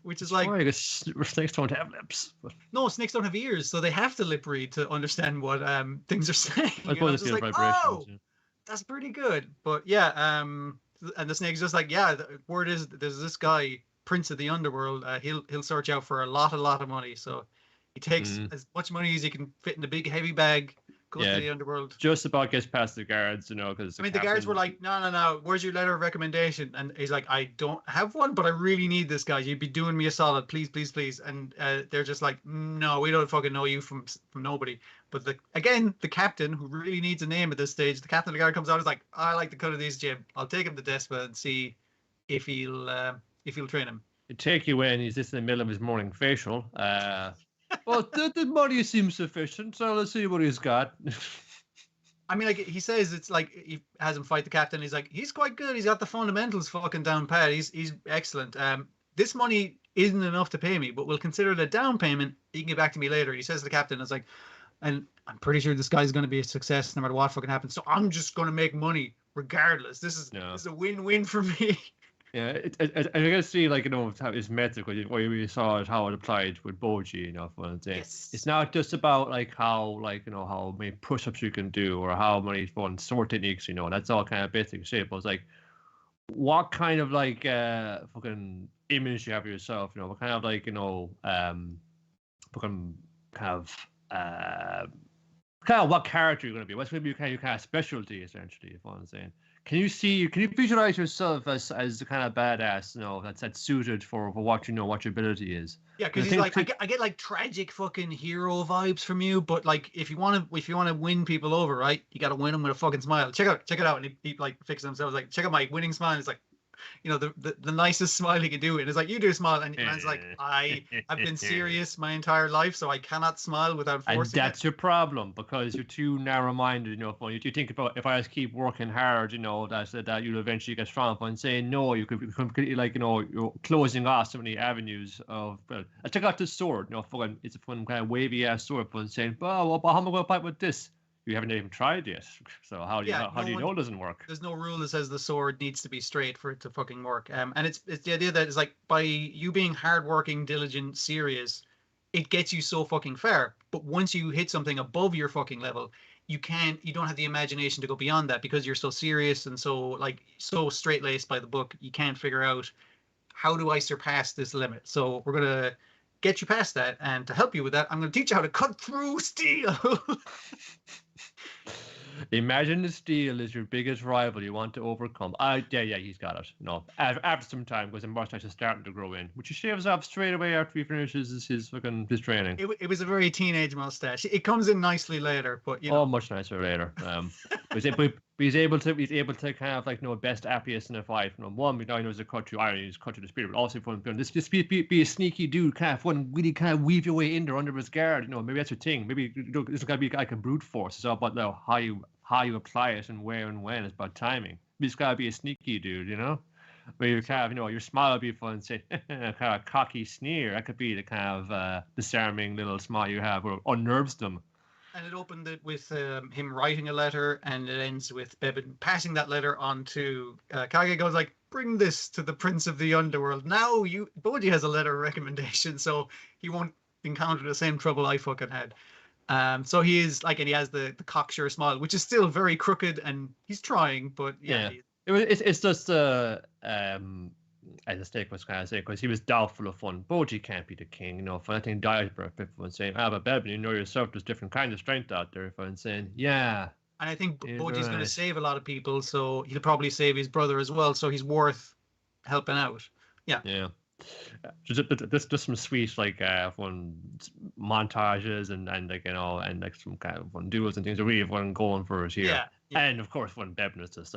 which is like snakes don't have lips. But... No, snakes don't have ears, so they have to lip read to understand what things are saying. I suppose it's like, that's pretty good. But and the snake's just like, the word is there's this guy, Prince of the Underworld. He'll search out for a lot of money. So he takes as much money as he can fit in a big heavy bag, goes to the underworld. Just about gets past the guards, because the guards were like, no, where's your letter of recommendation? And he's like, I don't have one, but I really need this guy. You'd be doing me a solid, please, please, please. And they're just like, no, we don't fucking know you from nobody. But the captain, who really needs a name at this stage, the captain of the guard comes out and is like, I like the cut of these, Jim. I'll take him to Despa and see if he'll train him. He'd take you in. He's just in the middle of his morning facial. Well, the money seems sufficient, so let's see what he's got. He says it's like he has him fight the captain. He's like, he's quite good. He's got the fundamentals fucking down pat. He's excellent. This money isn't enough to pay me, but we'll consider it a down payment. You can get back to me later. He says to the captain, it's like, and I'm pretty sure this guy's going to be a success no matter what fucking happens. So I'm just going to make money regardless. This is a win-win for me. Yeah, I gotta see, how his method, what we saw how it applied with Boji, what I'm saying. Yes. It's not just about how many push-ups you can do or how many fun sword techniques, that's all kind of basic shit. But it's like, what kind of fucking image you have of yourself, what kind of fucking kind of what character you're gonna be. What's maybe your kind of specialty, essentially, if I'm saying. Can you visualize yourself as the kind of badass, that's suited for what what your ability is? Yeah, because he's like, I get like tragic fucking hero vibes from you, but like if you want to win people over, right, you got to win them with a fucking smile. Check it out, and he like fixes himself like, check out my winning smile. It's like, the nicest smile he could do, and it's like, you do a smile, and man's like, I've been serious my entire life, so I cannot smile without forcing. And that's your problem, because you're too narrow-minded. When you think about, if I just keep working hard, that you'll eventually get strong. But saying no, you could become completely you're closing off so many avenues of. Well, I check out this sword. It's a fun kind of wavy ass sword, but saying, well, how am I going to fight with this? You haven't even tried yet, so how do you know it doesn't work? There's no rule that says the sword needs to be straight for it to fucking work. And it's the idea that it's like, by you being hardworking, diligent, serious, it gets you so fucking far. But once you hit something above your fucking level, you don't have the imagination to go beyond that, because you're so serious and so straight laced by the book. You can't figure out, how do I surpass this limit? So we're gonna get you past that, and to help you with that, I'm going to teach you how to cut through steel. Imagine the steel is your biggest rival you want to overcome. Yeah, he's got it. No, after some time, because the mustache is starting to grow in, which he shaves off straight away after he finishes his training. It was a very teenage mustache. It comes in nicely later, but much nicer later. But he's able to kind of best happiest in a fight. One, he knows a cut through iron, he's cut through the spirit, but also fun. Just be a sneaky dude, kind of fun, really kind of weave your way in there under his guard. Maybe that's your thing. Maybe it's got to be like a brute force. It's all about how you apply it and where and when. It's about timing. You just gotta be a sneaky dude, where you kind of, your smile would be fun, say, kind of cocky sneer. That could be the kind of disarming little smile you have, or unnerves them. And it opened it with him writing a letter, and it ends with Bebin passing that letter on to Kage. Goes like, bring this to the Prince of the Underworld. Now Boji has a letter of recommendation, so he won't encounter the same trouble I fucking had. So he is like, and he has the cocksure smile, which is still very crooked, and he's trying, but yeah. It's just as a stake was kind of saying, because he was doubtful of fun. Boji can't be the king, For I think dies for people and saying, but Bebin, yourself, there's different kinds of strength out there. If I'm saying, yeah. And I think Boji's going to save a lot of people, so he'll probably save his brother as well. So he's worth helping out. Yeah. Yeah. Just some sweet fun montages and some kind of fun duels and things that really fun going for us here. Yeah. And of course, when Bebin is just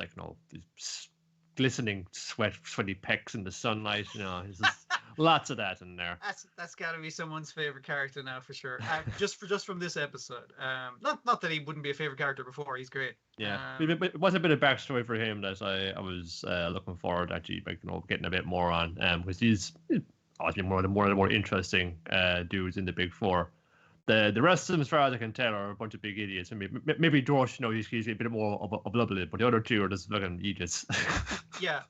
these glistening sweaty pecs in the sunlight, there's just lots of that in there. That's got to be someone's favorite character now for sure. Just from this episode. Not that he wouldn't be a favorite character before. He's great. Yeah, but it was a bit of backstory for him that I was looking forward to actually getting a bit more on, because he's obviously one of the more interesting dudes in the Big Four. The rest of them, as far as I can tell, are a bunch of big idiots. I mean, maybe Dorsch, he's a bit more of a bloodlet, but the other two are just fucking idiots. Yeah,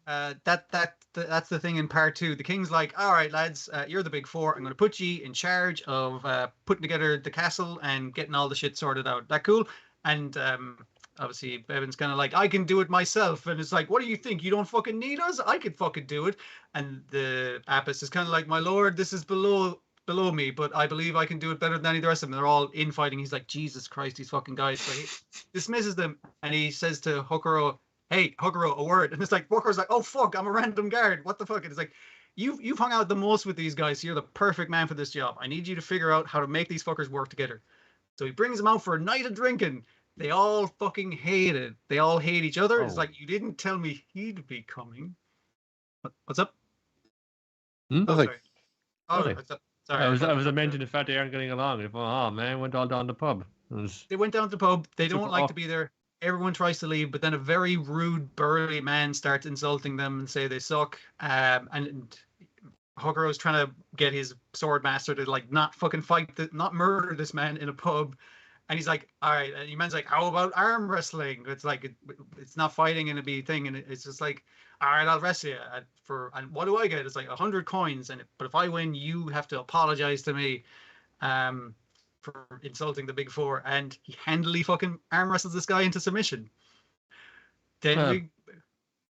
that's the thing in part 2. The king's like, all right, lads, you're the Big Four. I'm going to put you in charge of putting together the castle and getting all the shit sorted out. That cool? And obviously, Bebin's kind of like, I can do it myself. And it's like, what do you think? You don't fucking need us? I could fucking do it. And the Apis is kind of like, my lord, this is below below me, but I believe I can do it better than any of the rest of them. They're all infighting. He's like, Jesus Christ, these fucking guys. So he dismisses them, and he says to Hokuro, hey, Hokuro, a word. And it's like, Hokuro's like, oh, fuck, I'm a random guard. What the fuck? And it's like, you've hung out the most with these guys, so you're the perfect man for this job. I need you to figure out how to make these fuckers work together. So he brings them out for a night of drinking. They all fucking hate it. They all hate each other. It's like, you didn't tell me he'd be coming. What's up? Hmm? Oh, Nothing. sorry. Oh, Nothing. what's up? Sorry. I was mentioning the fact they aren't getting along. Oh man, went all down the pub. They went down to the pub. They Took don't like off. to be there. Everyone tries to leave, but then a very rude, burly man starts insulting them and say they suck. And Hokuro's trying to get his sword master to like not fucking fight, not murder this man in a pub. And he's like, all right. And the man's like, how about arm wrestling? It's like, it's not fighting in a big thing. And it's just like, all right, I'll wrestle you. And what do I get? It's like 100 coins. But if I win, you have to apologize to me for insulting the Big Four. And he handily fucking arm wrestles this guy into submission. Then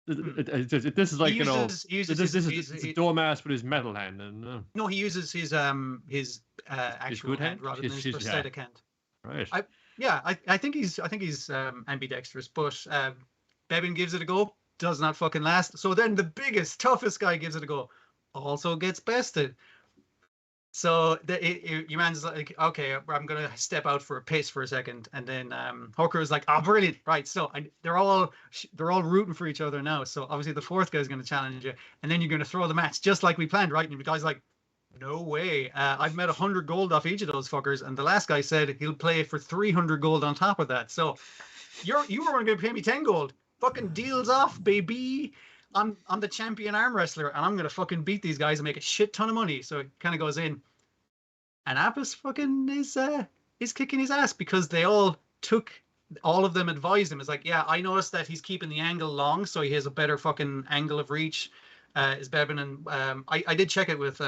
this is like, this is a Dormouse with his metal hand. And, no, he uses his actual good hand hand? rather than his prosthetic hand. Right. I think he's ambidextrous, but Bebin gives it a go, does not fucking last. So then the biggest, toughest guy gives it a go, also gets bested. So your man's like, okay, I'm gonna step out for a piss for a second, and then Hokuro's like, oh, brilliant, right? So they're all rooting for each other now. So obviously the fourth guy's gonna challenge you, and then you're gonna throw the match just like we planned, right? And the guy's like, no way. I've made 100 gold off each of those fuckers, and the last guy said he'll play for 300 gold on top of that. So you were going to pay me 10 gold. Fucking deals off, baby. I'm the champion arm wrestler, and I'm going to fucking beat these guys and make a shit ton of money. So it kind of goes in, and Apis fucking is kicking his ass because they all of them advised him. It's like, yeah, I noticed that he's keeping the angle long, so he has a better fucking angle of reach. Is Bebin, and I did check it with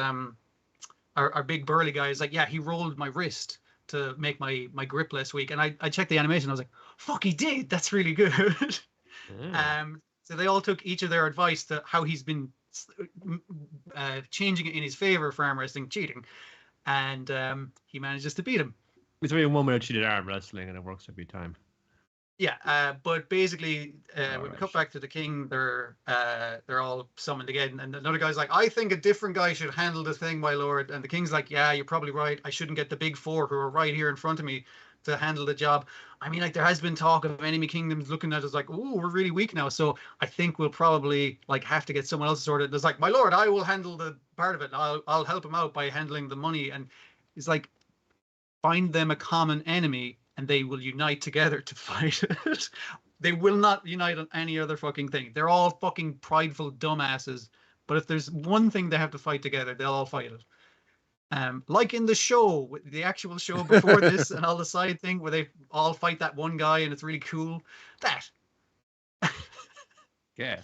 our big burly guy. Is like, yeah, he rolled my wrist to make my grip less weak, and I checked the animation. I was like, fuck, he did. That's really good. So they all took each of their advice to how he's been changing it in his favor for arm wrestling, cheating, and he manages to beat him. It's really one minute cheated arm wrestling, and it works every time. Yeah, but basically, when we cut back to the king, they're all summoned again, and another guy's like, I think a different guy should handle the thing, my lord. And the king's like, yeah, you're probably right. I shouldn't get the big four who are right here in front of me to handle the job. I mean, like, there has been talk of enemy kingdoms looking at us like, oh, we're really weak now, so I think we'll probably like have to get someone else sorted. And it's like, my lord, I will handle the part of it. I'll help him out by handling the money. And it's like, find them a common enemy, and they will unite together to fight it. They will not unite on any other fucking thing. They're all fucking prideful dumbasses. But if there's one thing they have to fight together, they'll all fight it. Like in the show, the actual show before this, and all the side thing where they all fight that one guy, and it's really cool. That. Yeah.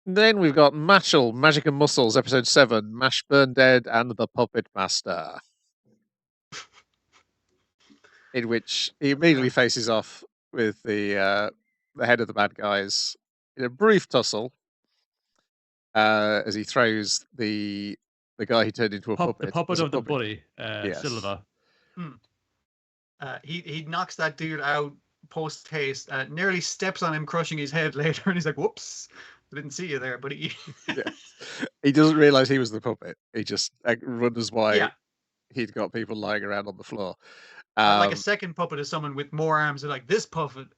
Then we've got MASHLE, Magic and Muscles, episode 7, Mash Burnedead and the Puppet Master. In which he immediately faces off with the head of the bad guys in a brief tussle as he throws the guy he turned into a puppet. The puppet of the bully, Yes. Silva. He knocks that dude out post haste, nearly steps on him, crushing his head later, and he's like, whoops, I didn't see you there, buddy. Yeah. He doesn't realize he was the puppet. He just wonders why he'd got people lying around on the floor. Like a second puppet is someone with more arms. And like, this puppet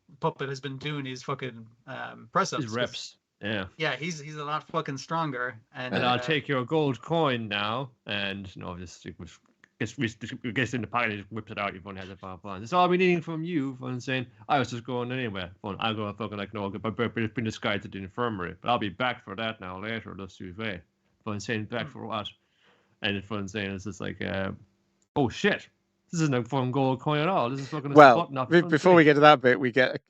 has been doing his fucking press ups. His reps. Yeah. Yeah, he's a lot fucking stronger. And I'll take your gold coin now, and just gets in the pocket, and just whips it out. Your phone has it fun. That's all I'll be needing from you. Fun saying, I was just going anywhere. Fun, I'll go fucking like no, but bring this guy to the infirmary. But I'll be back for that now later. Let's do it. Fun saying, back for what? And fun saying, it's just like, oh shit. This isn't a fun gold coin at all. This is fucking button up. Before we get to that bit,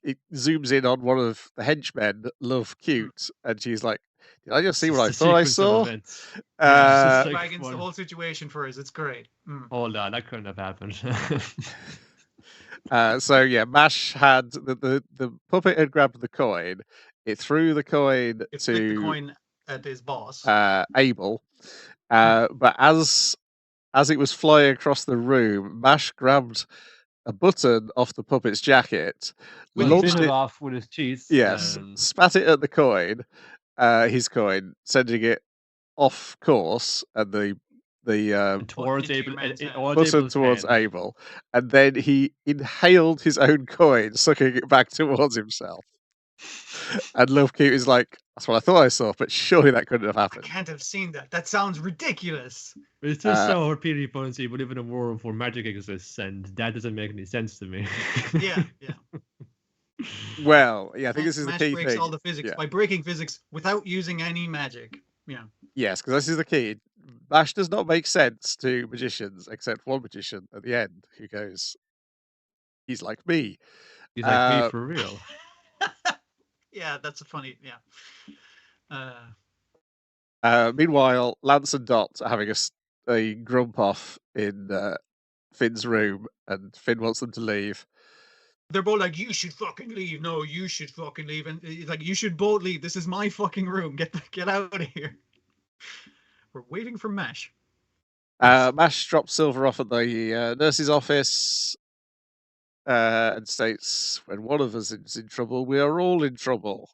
it zooms in on one of the henchmen, Love Cute, and she's like, did I just see what I thought I saw? Against the whole situation for us. It's great. Hold on, that couldn't have happened. So yeah, Mash had the puppet had grabbed the coin. It threw the coin to the coin at his boss, Abel. But as as it was flying across the room, Mash grabbed a button off the puppet's jacket, With Well, his launched bit it it, off with his teeth. yes, spat it at the coin, his coin, sending it off course, and the towards into your Abel, man's hand. towards button Abel's towards hand. Abel, and then he inhaled his own coin, sucking it back towards himself. And Lovekeep is like, that's what I thought I saw, but surely that couldn't have I happened. can't have seen that. That sounds ridiculous. It's just so repeatedly funny. We live in a world where magic exists, and that doesn't make any sense to me. Yeah. Well, yeah, I think this is the Mash key breaks thing. all the physics Yeah. by breaking physics without using any magic. Yeah. Yes, because this is the key. Mash does not make sense to magicians, except one magician at the end who goes, he's like me. He's like me for real. Yeah, that's a funny. Yeah. Meanwhile, Lance and Dot are having a grump off in Finn's room, and Finn wants them to leave. They're both like, you should fucking leave. No, you should fucking leave. And he's like, you should both leave. This is my fucking room. Get out of here. We're waiting for Mash. Mash drops Silver off at the nurse's office and states, when one of us is in trouble, we are all in trouble,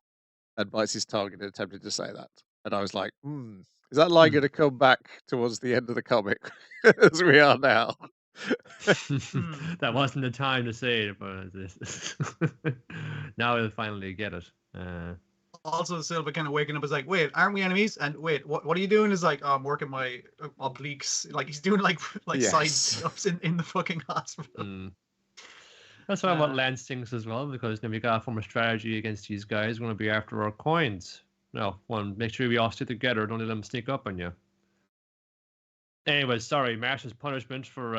and bites his tongue in attempting to say that. And I was like, is that line going to come back towards the end of the comic as we are now? That wasn't the time to say it, but now we'll finally get it. Also, Silva kind of waking up is like, wait, aren't we enemies? And wait, what are you doing? Is like, oh, I'm working my obliques. Like he's doing like side stuffs in the fucking hospital. That's what Lance thinks as well, because then we got a form of strategy against these guys. We're going to be after our coins. No, one, make sure we all stick together. Don't let them sneak up on you. Anyway, sorry, Marsh's punishment for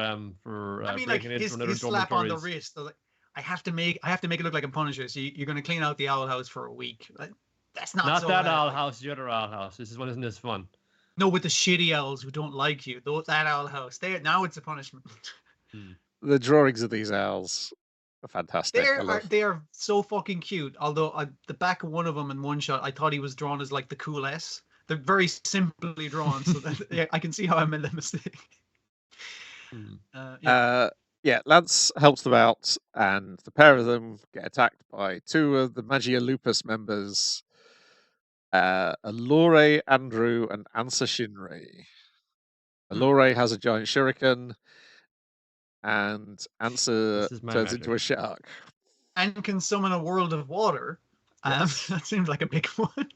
breaking into another his slap on the wrist. Like, I have to make it look like I'm Punisher. So you're going to clean out the owl house for a week. Like, that's not so that bad. owl house. The other owl house. This one isn't this fun. No, with the shitty owls who don't like you. That owl house. Now it's a punishment. The drawings of these owls are fantastic. They are so fucking cute. Although the back of one of them in one shot, I thought he was drawn as like the cool S. They're very simply drawn, so that I can see how I made that mistake. Lance helps them out, and the pair of them get attacked by two of the Magia Lupus members, Allure Andrew and Ansa Shinrei. Allure has a giant shuriken, and Ansa turns into a shark. And can summon a world of water. Yes. That seems like a big one.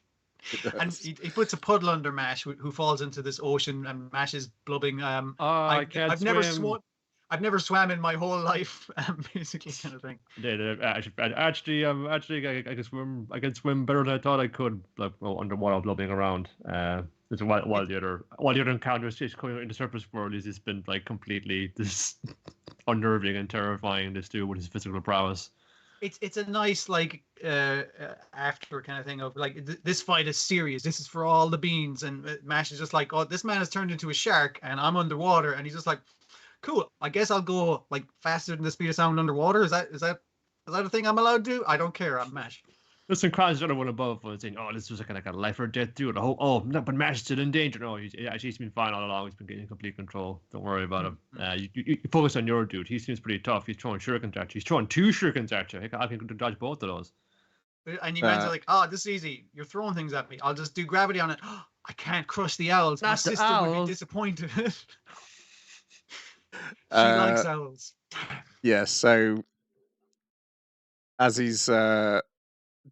And he puts a puddle under Mash, who falls into this ocean, and Mash is blubbing. I've never swam in my whole life, basically, kind of thing. Actually, I can swim better than I thought I could, like underwater, blubbing around. While the other encounters just coming in the surface world is just been like completely this unnerving and terrifying. This dude with his physical prowess. It's a nice like after kind of thing of like this fight is serious. This is for all the beans, and Mash is just like, oh, this man has turned into a shark, and I'm underwater, and he's just like, cool. I guess I'll go like faster than the speed of sound underwater. Is that a thing I'm allowed to do? I don't care. I'm Mash. Listen, Kran's the other one above was saying, oh, this was like a life or death dude. No, but Mash is still in danger. No, he's been fine all along. He's been getting complete control. Don't worry about him. You focus on your dude. He seems pretty tough. He's throwing shurikens at you. He's throwing 2 shurikens at you. I can dodge both of those. And you guys are like, oh, this is easy. You're throwing things at me. I'll just do gravity on it. I can't crush the owls. My sister would be disappointed. She likes owls. Yeah, so as he's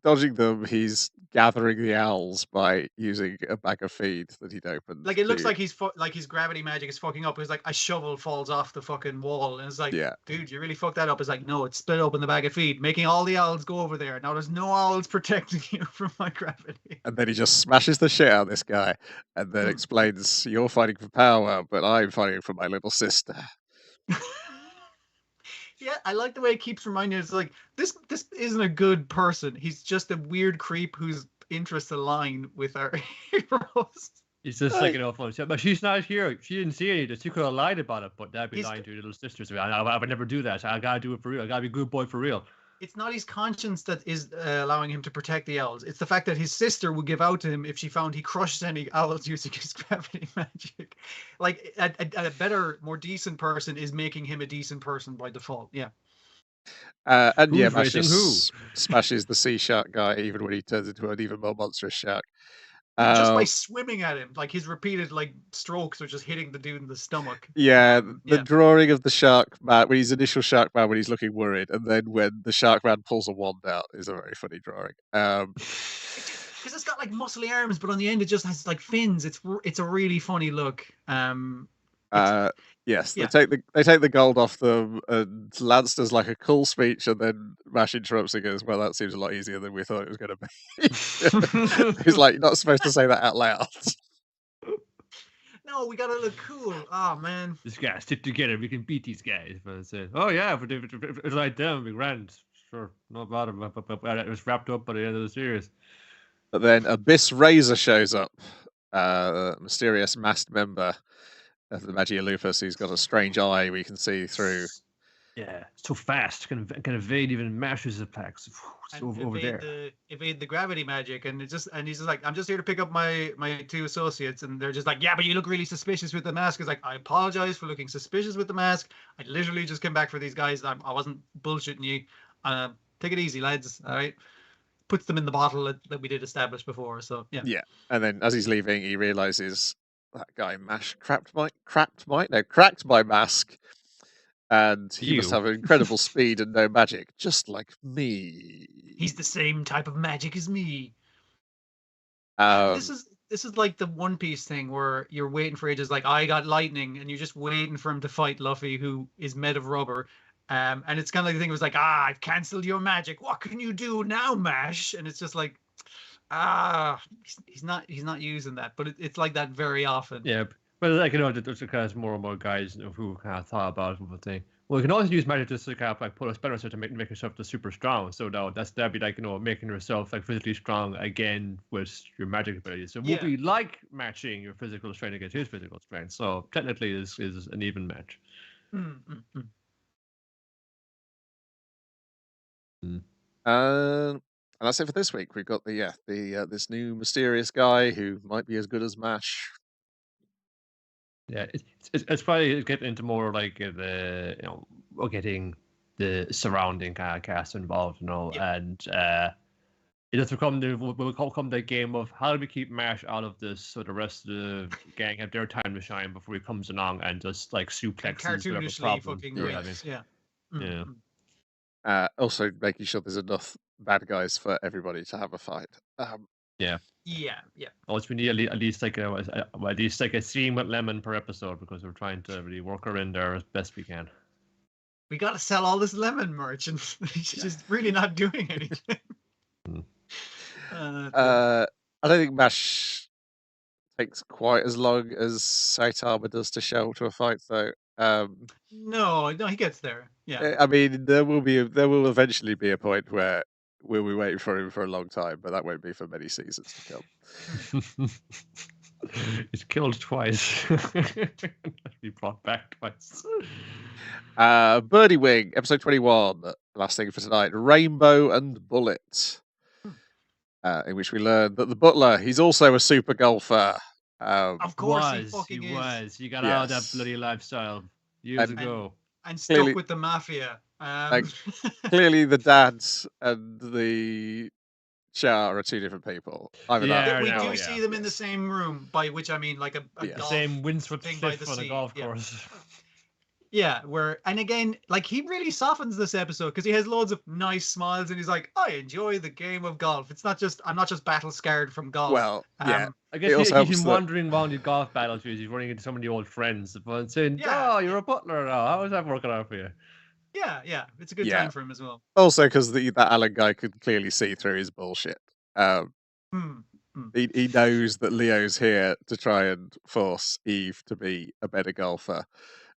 dodging them, he's gathering the owls by using a bag of feed that he'd opened. Like it looks like his gravity magic is fucking up. It's like a shovel falls off the fucking wall, and it's like, dude, you really fucked that up. It's like, no, it's split open the bag of feed, making all the owls go over there. Now there's no owls protecting you from my gravity. And then he just smashes the shit out of this guy, and then explains, "You're fighting for power, but I'm fighting for my little sister." Yeah, I like the way it keeps reminding us, like, this isn't a good person. He's just a weird creep whose interests align with our heroes. He's just like, but she's not here. She didn't see any. She could have lied about it, but that'd be lying to your little sisters. I would never do that. I gotta do it for real. I gotta be a good boy for real. It's not his conscience that is allowing him to protect the owls. It's the fact that his sister would give out to him if she found he crushed any owls using his gravity magic. Like a better, more decent person is making him a decent person by default. Yeah. And yeah, Who's Mash racing who? just smashes the sea shark guy even when he turns into an even more monstrous shark. Just by swimming at him, like his repeated like strokes are just hitting the dude in the stomach. Yeah, the Yeah. drawing of the shark man when he's initial shark man when he's looking worried, and then when the shark man pulls a wand out is a very funny drawing. Because it's got like muscly arms, but on the end it just has like fins. It's a really funny look. Yes, yeah. they take the gold off them, and Lance does like a cool speech, and then Mash interrupts and goes, "Well, that seems a lot easier than we thought it was going to be." He's like, "You're not supposed to say that out loud." No, we gotta look cool. Oh man, This guy stick together. We can beat these guys. But I said, oh yeah, but if it's like them, we ran. Sure, no bottom. But it was wrapped up by the end of the series. But then Abyss Razor shows up, mysterious masked member of the Magia Lupus. He's got a strange eye we can see through. Yeah, so fast. Can evade even Mash's attacks. It's over there. Evade the gravity magic, and he's just like, I'm just here to pick up my two associates, and they're just like, yeah, but you look really suspicious with the mask. It's like, I apologize for looking suspicious with the mask. I literally just came back for these guys. I wasn't bullshitting you. Take it easy, lads. All right. Puts them in the bottle that we did establish before. So yeah. Yeah, and then as he's leaving, he realizes that guy Mash cracked my mask. And he must have incredible speed and no magic, just like me. He's the same type of magic as me. This is like the One Piece thing where you're waiting for ages, like I got lightning, and you're just waiting for him to fight Luffy, who is made of rubber. And it's kind of like the thing was like, I've cancelled your magic. What can you do now, Mash? And it's just like, he's not using that, but it's like that very often. Yeah. But like there's kind of more and more guys who kind of thought about it and think, well, you can also use magic just to kind of like put a spell to make yourself just super strong. So now that'd be like making yourself like physically strong again with your magic abilities. So it would be like matching your physical strength against his physical strength. So technically, this is an even match. And that's it for this week. We've got the this new mysterious guy who might be as good as Mash. Yeah, it's probably getting into more like getting the surrounding kind of cast involved, and it has become the game of how do we keep Mash out of this so the rest of the gang have their time to shine before he comes along and just like suplexes whatever problem. Also making sure there's enough bad guys for everybody to have a fight. Yeah. Also, we need at least like a scene with Lemon per episode because we're trying to really work her in there as best we can. We got to sell all this Lemon merch, and she's just really not doing anything. I don't think Mash takes quite as long as Saitama does to show to a fight, though. No, he gets there. Yeah. I mean, there will eventually be a point where we'll be waiting for him for a long time, but that won't be for many seasons to come. He's killed twice. He brought back twice. Birdie Wing, episode 21. Last thing for tonight: Rainbow and Bullet. In which we learn that the butler, he's also a super golfer. Of course, he was. He got out of that bloody lifestyle years ago. And stuck with the mafia. Clearly, the dad and the Char are two different people. We do see them in the same room, by which I mean like a golf same windswept thing cliff by the on sea. a golf course. Yeah, and again, like he really softens this episode because he has loads of nice smiles and he's like, I enjoy the game of golf. It's not just I'm not just battle scared from golf. Well, yeah. I guess he's been wandering around the golf battlefields. He's running into so many old friends and saying, "Oh, you're a butler now. How is that working out for you?" Yeah, it's a good time for him as well. Also, because that Alan guy could clearly see through his bullshit. He knows that Leo's here to try and force Eve to be a better golfer.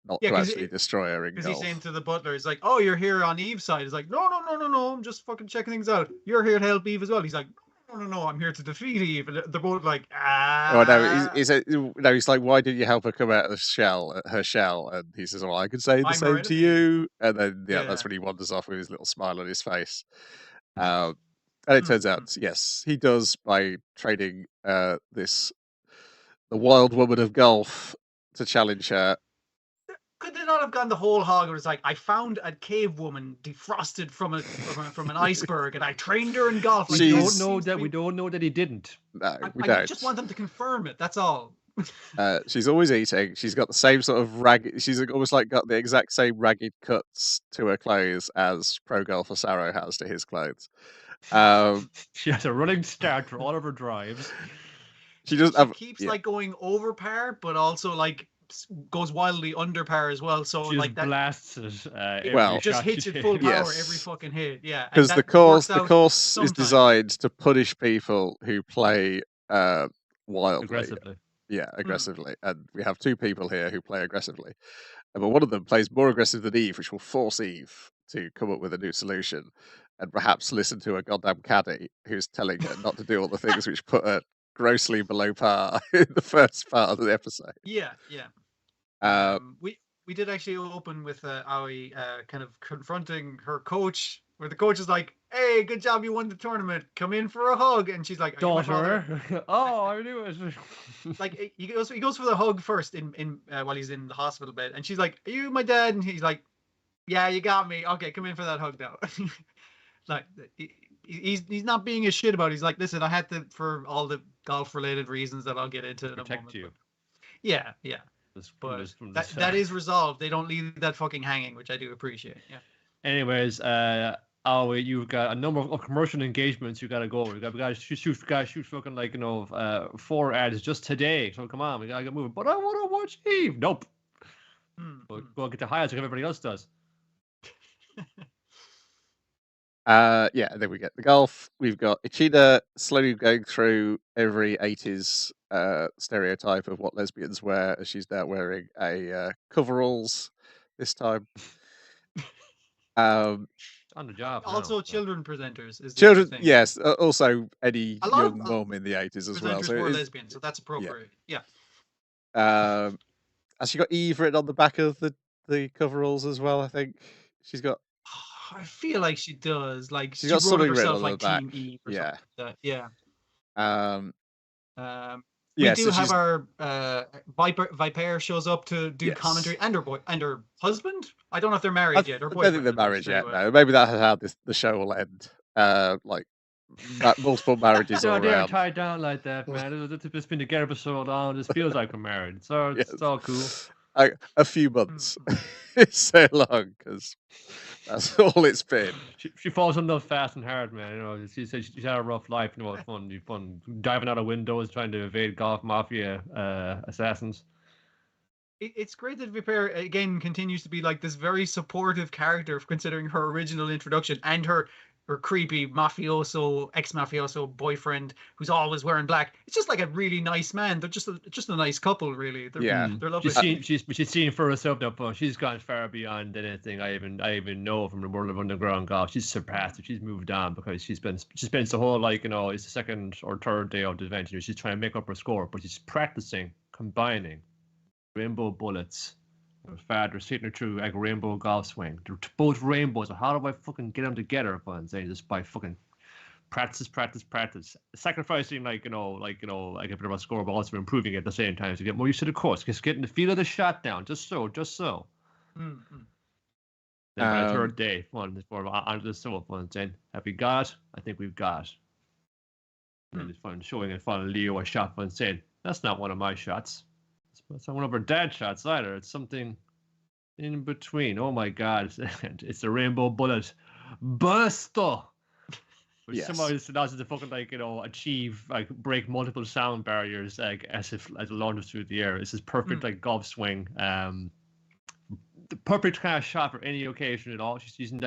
Not to actually destroy her in golf. Because he's saying to the butler, he's like, you're here on Eve's side. He's like, no, I'm just fucking checking things out. You're here to help Eve as well. He's like, no, I'm here to defeat Eve. And they're both like, Oh no, he's like, why didn't you help her come out of her shell? And he says, well, I could say the I'm her same to enemy. you. And then that's Yeah. when he wanders off with his little smile on his face. And it turns out, yes, he does by trading the wild woman of golf to challenge her. Could they not have gone the whole hog? It was like, I found a cave woman defrosted from an iceberg, and I trained her in golf. Like, We don't know that he didn't. No, we I don't. just want them to confirm it. That's all. She's always eating. She's got the same sort of ragged. She's almost like got the exact same ragged cuts to her clothes as pro golfer Saro has to his clothes. She has a running start for all of her drives. She keeps like going over par, but also like goes wildly under par as well. So she like that blasts it. Just hits it full power every fucking hit. Yeah, because the course is designed to punish people who play wildly. Aggressively. Yeah, aggressively. And we have two people here who play aggressively. But one of them plays more aggressive than Eve, which will force Eve to come up with a new solution and perhaps listen to a goddamn caddy who's telling her not to do all the things which put her grossly below par in the first part of the episode. Yeah. We did actually open with Aoi kind of confronting her coach, where the coach is like, "Hey, good job, you won the tournament. Come in for a hug." And she's like, "Daughter." Oh, I knew it. Like he goes for the hug first in while he's in the hospital bed, and she's like, "Are you my dad?" And he's like, "Yeah, you got me. Okay, come in for that hug now." Like he's not being a shit about it. He's like, "Listen, I had to for all the golf related reasons that I'll get into in a moment." Protect you. Yeah. But that is resolved. They don't leave that fucking hanging, which I do appreciate. Yeah. Anyways, Aoi, you've got a number of commercial engagements you got to go. We got to shoot fucking 4 ads just today. So come on, we got to get moving. But I want to watch Eve. Nope. Go get the highlights like everybody else does. And then we get the golf. We've got Ichida slowly going through every 80s stereotype of what lesbians wear, as she's now wearing a coveralls this time. On the job. Also, children presenters is children. Yes, also any young mom in the 80s as well. So were lesbian, so that's appropriate. Yeah. Has she got Eve written on the back of the coveralls as well? I think she's got. I feel like she does. Like she's got something written on the back. Team Eve or something like that. Yeah. We do have our Viper shows up to do commentary, and her husband. I don't know if they're married yet. Or I don't think they're married yet. No, maybe that's how the show will end. Like multiple marriages all around. They're tied down like that, man. It's been together for so long. This feels like we're married. So it's all cool. A few months. It's so long because that's all it's been. She falls in love fast and hard, man. You know, she said she's had a rough life. You know, it's fun diving out of windows, trying to evade golf mafia assassins. It's great that Viper again continues to be like this very supportive character, considering her original introduction and her creepy ex-mafioso boyfriend who's always wearing black. It's just like a really nice man. They're just a nice couple, really. They're lovely. She's seen for herself now. She's gone far beyond anything I even know from the world of underground golf. She's surpassed it. She's moved on because she spends the whole it's the second or third day of the event. She's trying to make up her score, but she's practicing combining rainbow bullets. Her father sitting her through like a rainbow golf swing. They're both rainbows. So how do I fucking get them together? I'm saying just by fucking practice. Sacrificing a bit of a score, but also improving it at the same time to get more used to the course. Just getting the feel of the shot down. Just so. Then by the third day, onto the solo fun saying, have we got? I think we've got. And it's fun showing in front of Leo a shot fun saying, that's not one of my shots. It's not one of her dad's shots either. It's something in between. Oh my God. It's a rainbow bullet. Buster! Which somehow allows it to fucking achieve break multiple sound barriers as it launches through the air. It's this perfect golf swing. The perfect kind of shot for any occasion at all. She's using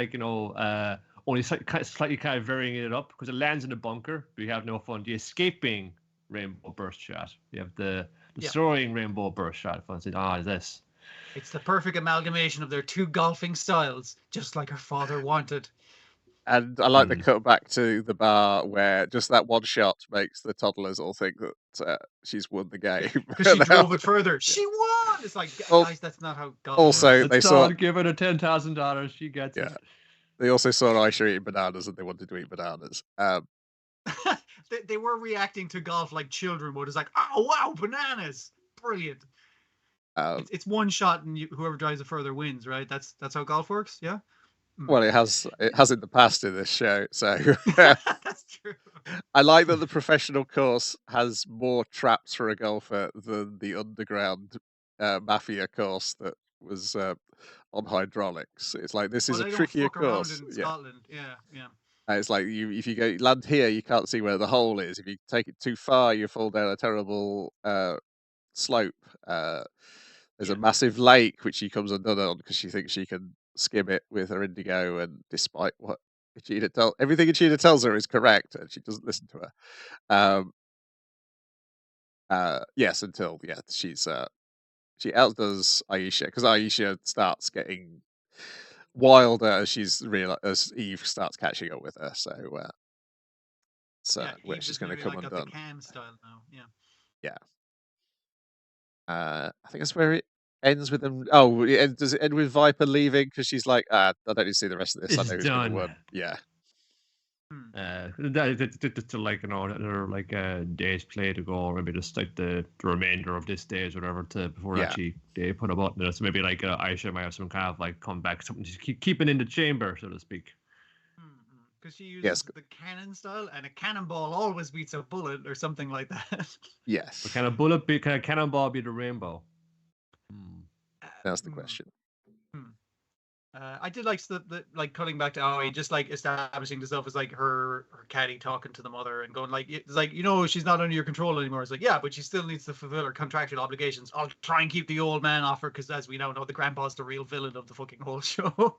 only slightly kind of varying it up because it lands in a bunker. But you have no fun. The escaping rainbow burst shot. You have the soaring rainbow burst shot. Fun. This. It's the perfect amalgamation of their two golfing styles, just like her father wanted. And I like the cut back to the bar where just that one shot makes the toddlers all think that she's won the game. Because she drove it further. She won! It's like, guys, that's not how God also, works. they saw... give her the $10,000. She gets it. They also saw Aisha eating bananas and they wanted to eat bananas. They were reacting to golf like children would. It's like, oh, wow, bananas. Brilliant. It's one shot and whoever drives it further wins, right? That's how golf works, yeah? Well, it has in the past in this show, so that's true. I like that the professional course has more traps for a golfer than the underground mafia course that was on hydraulics. It's like this is a trickier course. In Scotland. Yeah. It's like if you go land here, you can't see where the hole is. If you take it too far, you fall down a terrible slope. There's a massive lake which she comes undone on because she thinks she can skim it with her indigo, and despite what everything Ichida tells her is correct, and she doesn't listen to her. Yes, until she outdoes Aisha because Aisha starts getting wilder as as Eve starts catching up with her. So where she's going to come undone. The can style now. Yeah. I think that's where it ends with them. Oh, does it end with Viper leaving because she's like, I don't need to see the rest of this. I know who's going to win. Yeah. That's like another like day's play to go, or maybe just like the remainder of this day or whatever before actually they put a button in it. So maybe like Aisha might have some kind of like comeback, something to keep it in the chamber, so to speak. Because she uses the cannon style, and a cannonball always beats a bullet or something like that. Yes. But can a cannonball be the rainbow? That's the question. I did like the like cutting back to Aoi, just like establishing the stuff as like her caddy talking to the mother and going like, it's like, she's not under your control anymore. It's like, yeah, but she still needs to fulfill her contractual obligations. I'll try and keep the old man off her because, as we now know, the grandpa's the real villain of the fucking whole show.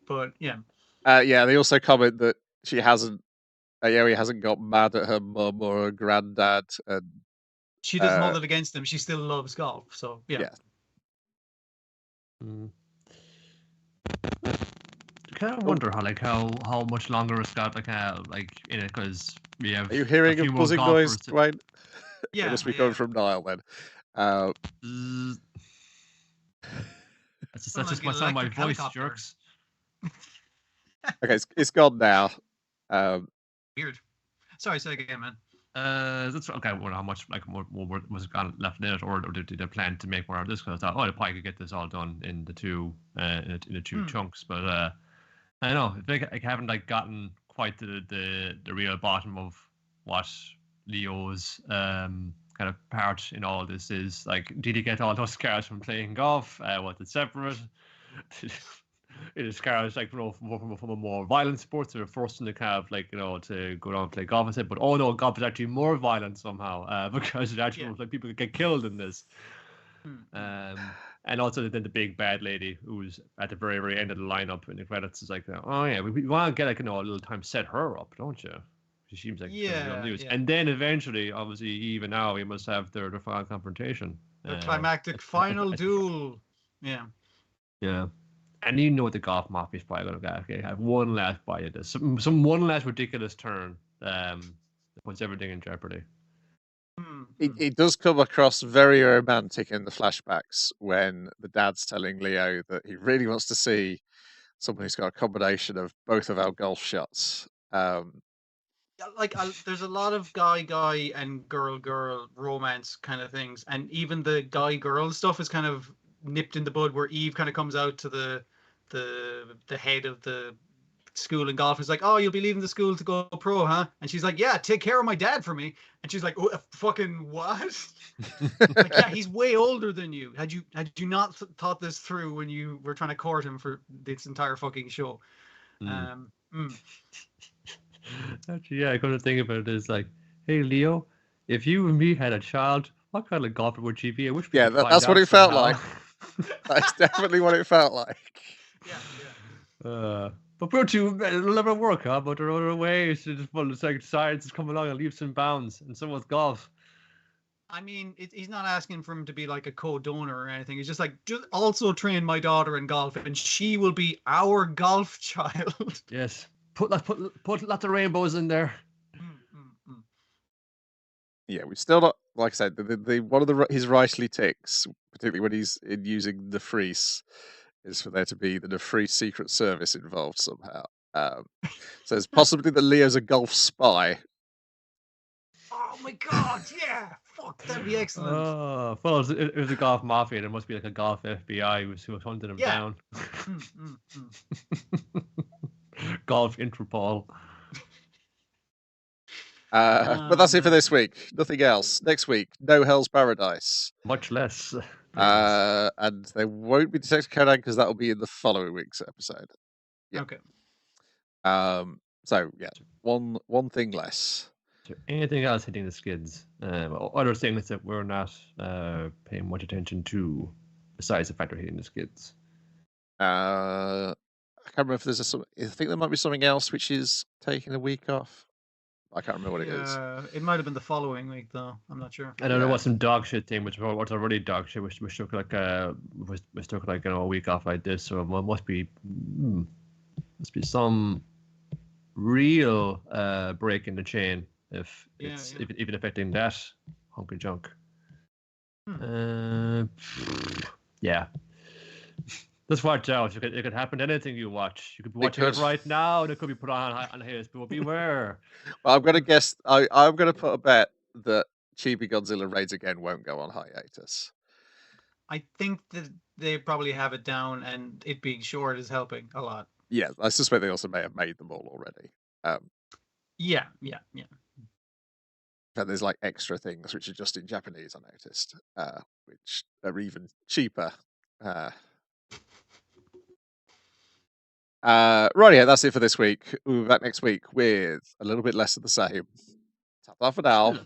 But yeah. They also comment that she hasn't. Aoi hasn't got mad at her mum or her granddad, and she doesn't hold it against them. She still loves golf. So yeah. I kind of wonder how much longer it's got like in it, because we have. Are you hearing a buzzing noise, Dwayne? Yeah, it must be coming from Niall then. That's just my sound, my voice jerks. Okay, it's gone now. Weird. Sorry, say again, man. That's okay. I wonder how much more was gone left in it, or did they plan to make more of this? Because I thought, they probably could get this all done in the two chunks. But I know I haven't gotten quite to the real bottom of what Leo's kind of part in all this is. Like, did he get all those scars from playing golf? Was it separate? It is scars from a more violent sport, so they're forced him to kind of to go down and play golf instead. But oh no, golf is actually more violent somehow because it actually people get killed in this. And also then the big bad lady who's at the very, very end of the lineup in the credits is like, oh yeah, we want to get a little time to set her up, don't you? She seems like news. And then eventually, obviously, even now, we must have their final confrontation. The climactic final duel. Yeah. Yeah. And the golf mafia is probably going to have one last bite at this. Some one last ridiculous turn that puts everything in jeopardy. It does come across very romantic in the flashbacks when the dad's telling Leo that he really wants to see someone who's got a combination of both of our golf shots. There's a lot of guy and girl romance kind of things, and even the guy-girl stuff is kind of nipped in the bud, where Eve kind of comes out to the head of the school in golf. Is like, oh, you'll be leaving the school to go pro, huh? And she's like, yeah, take care of my dad for me. And she's like, oh, fucking what? Like, yeah, he's way older than you. Had you not thought this through when you were trying to court him for this entire fucking show? Actually, yeah, I got to think about it. It's like, hey, Leo, if you and me had a child, what kind of golfer would she be? That's what it felt like. That's definitely what it felt like. Yeah. But we're too, it'll never work, huh? But there are other ways. It's like science is coming along and leaps and bounds, and so was golf. I mean, he's not asking for him to be like a co-donor or anything. He's just like, also train my daughter in golf, and she will be our golf child. Yes. Put lots of rainbows in there. Yeah, we've still not, like I said, the one of his rightly ticks, particularly when he's in using the Freeze, is for there to be the Freeze Secret Service involved somehow. So it's possibly that Leo's a Gulf spy. Oh my god, yeah! Fuck, that'd be excellent. Oh, well, it was a golf mafia. There must be like a golf FBI who was hunting him down. Golf Interpol. But that's it for this week. Nothing else. Next week, no Hell's Paradise. Much less. And there won't be Detective Conan because that will be in the following week's episode. Yeah. Okay. So yeah, one thing less. Is there anything else hitting the skids? Other things that we're not paying much attention to, besides the fact they're hitting the skids? I can't remember if there's I think there might be something else which is taking a week off. I can't remember what it is. It might have been the following week, though. I'm not sure. I know there was some dog shit thing, which was already dog shit, which took like a week off like this. So it must be some real break in the chain if it's even affecting that hunk of junk. Yeah. Just watch out. It could happen to anything you watch. You could be watching it right now, and it could be put on hiatus. But beware. Well, I'm going to guess. I'm going to put a bet that Chibi Godzilla Raids Again won't go on hiatus. I think that they probably have it down, and it being short is helping a lot. Yeah, I suspect they also may have made them all already. Yeah. And there's like extra things which are just in Japanese, I noticed, which are even cheaper. Right, yeah, that's it for this week. We'll be back next week with a little bit less of the same. Ta-ta for now.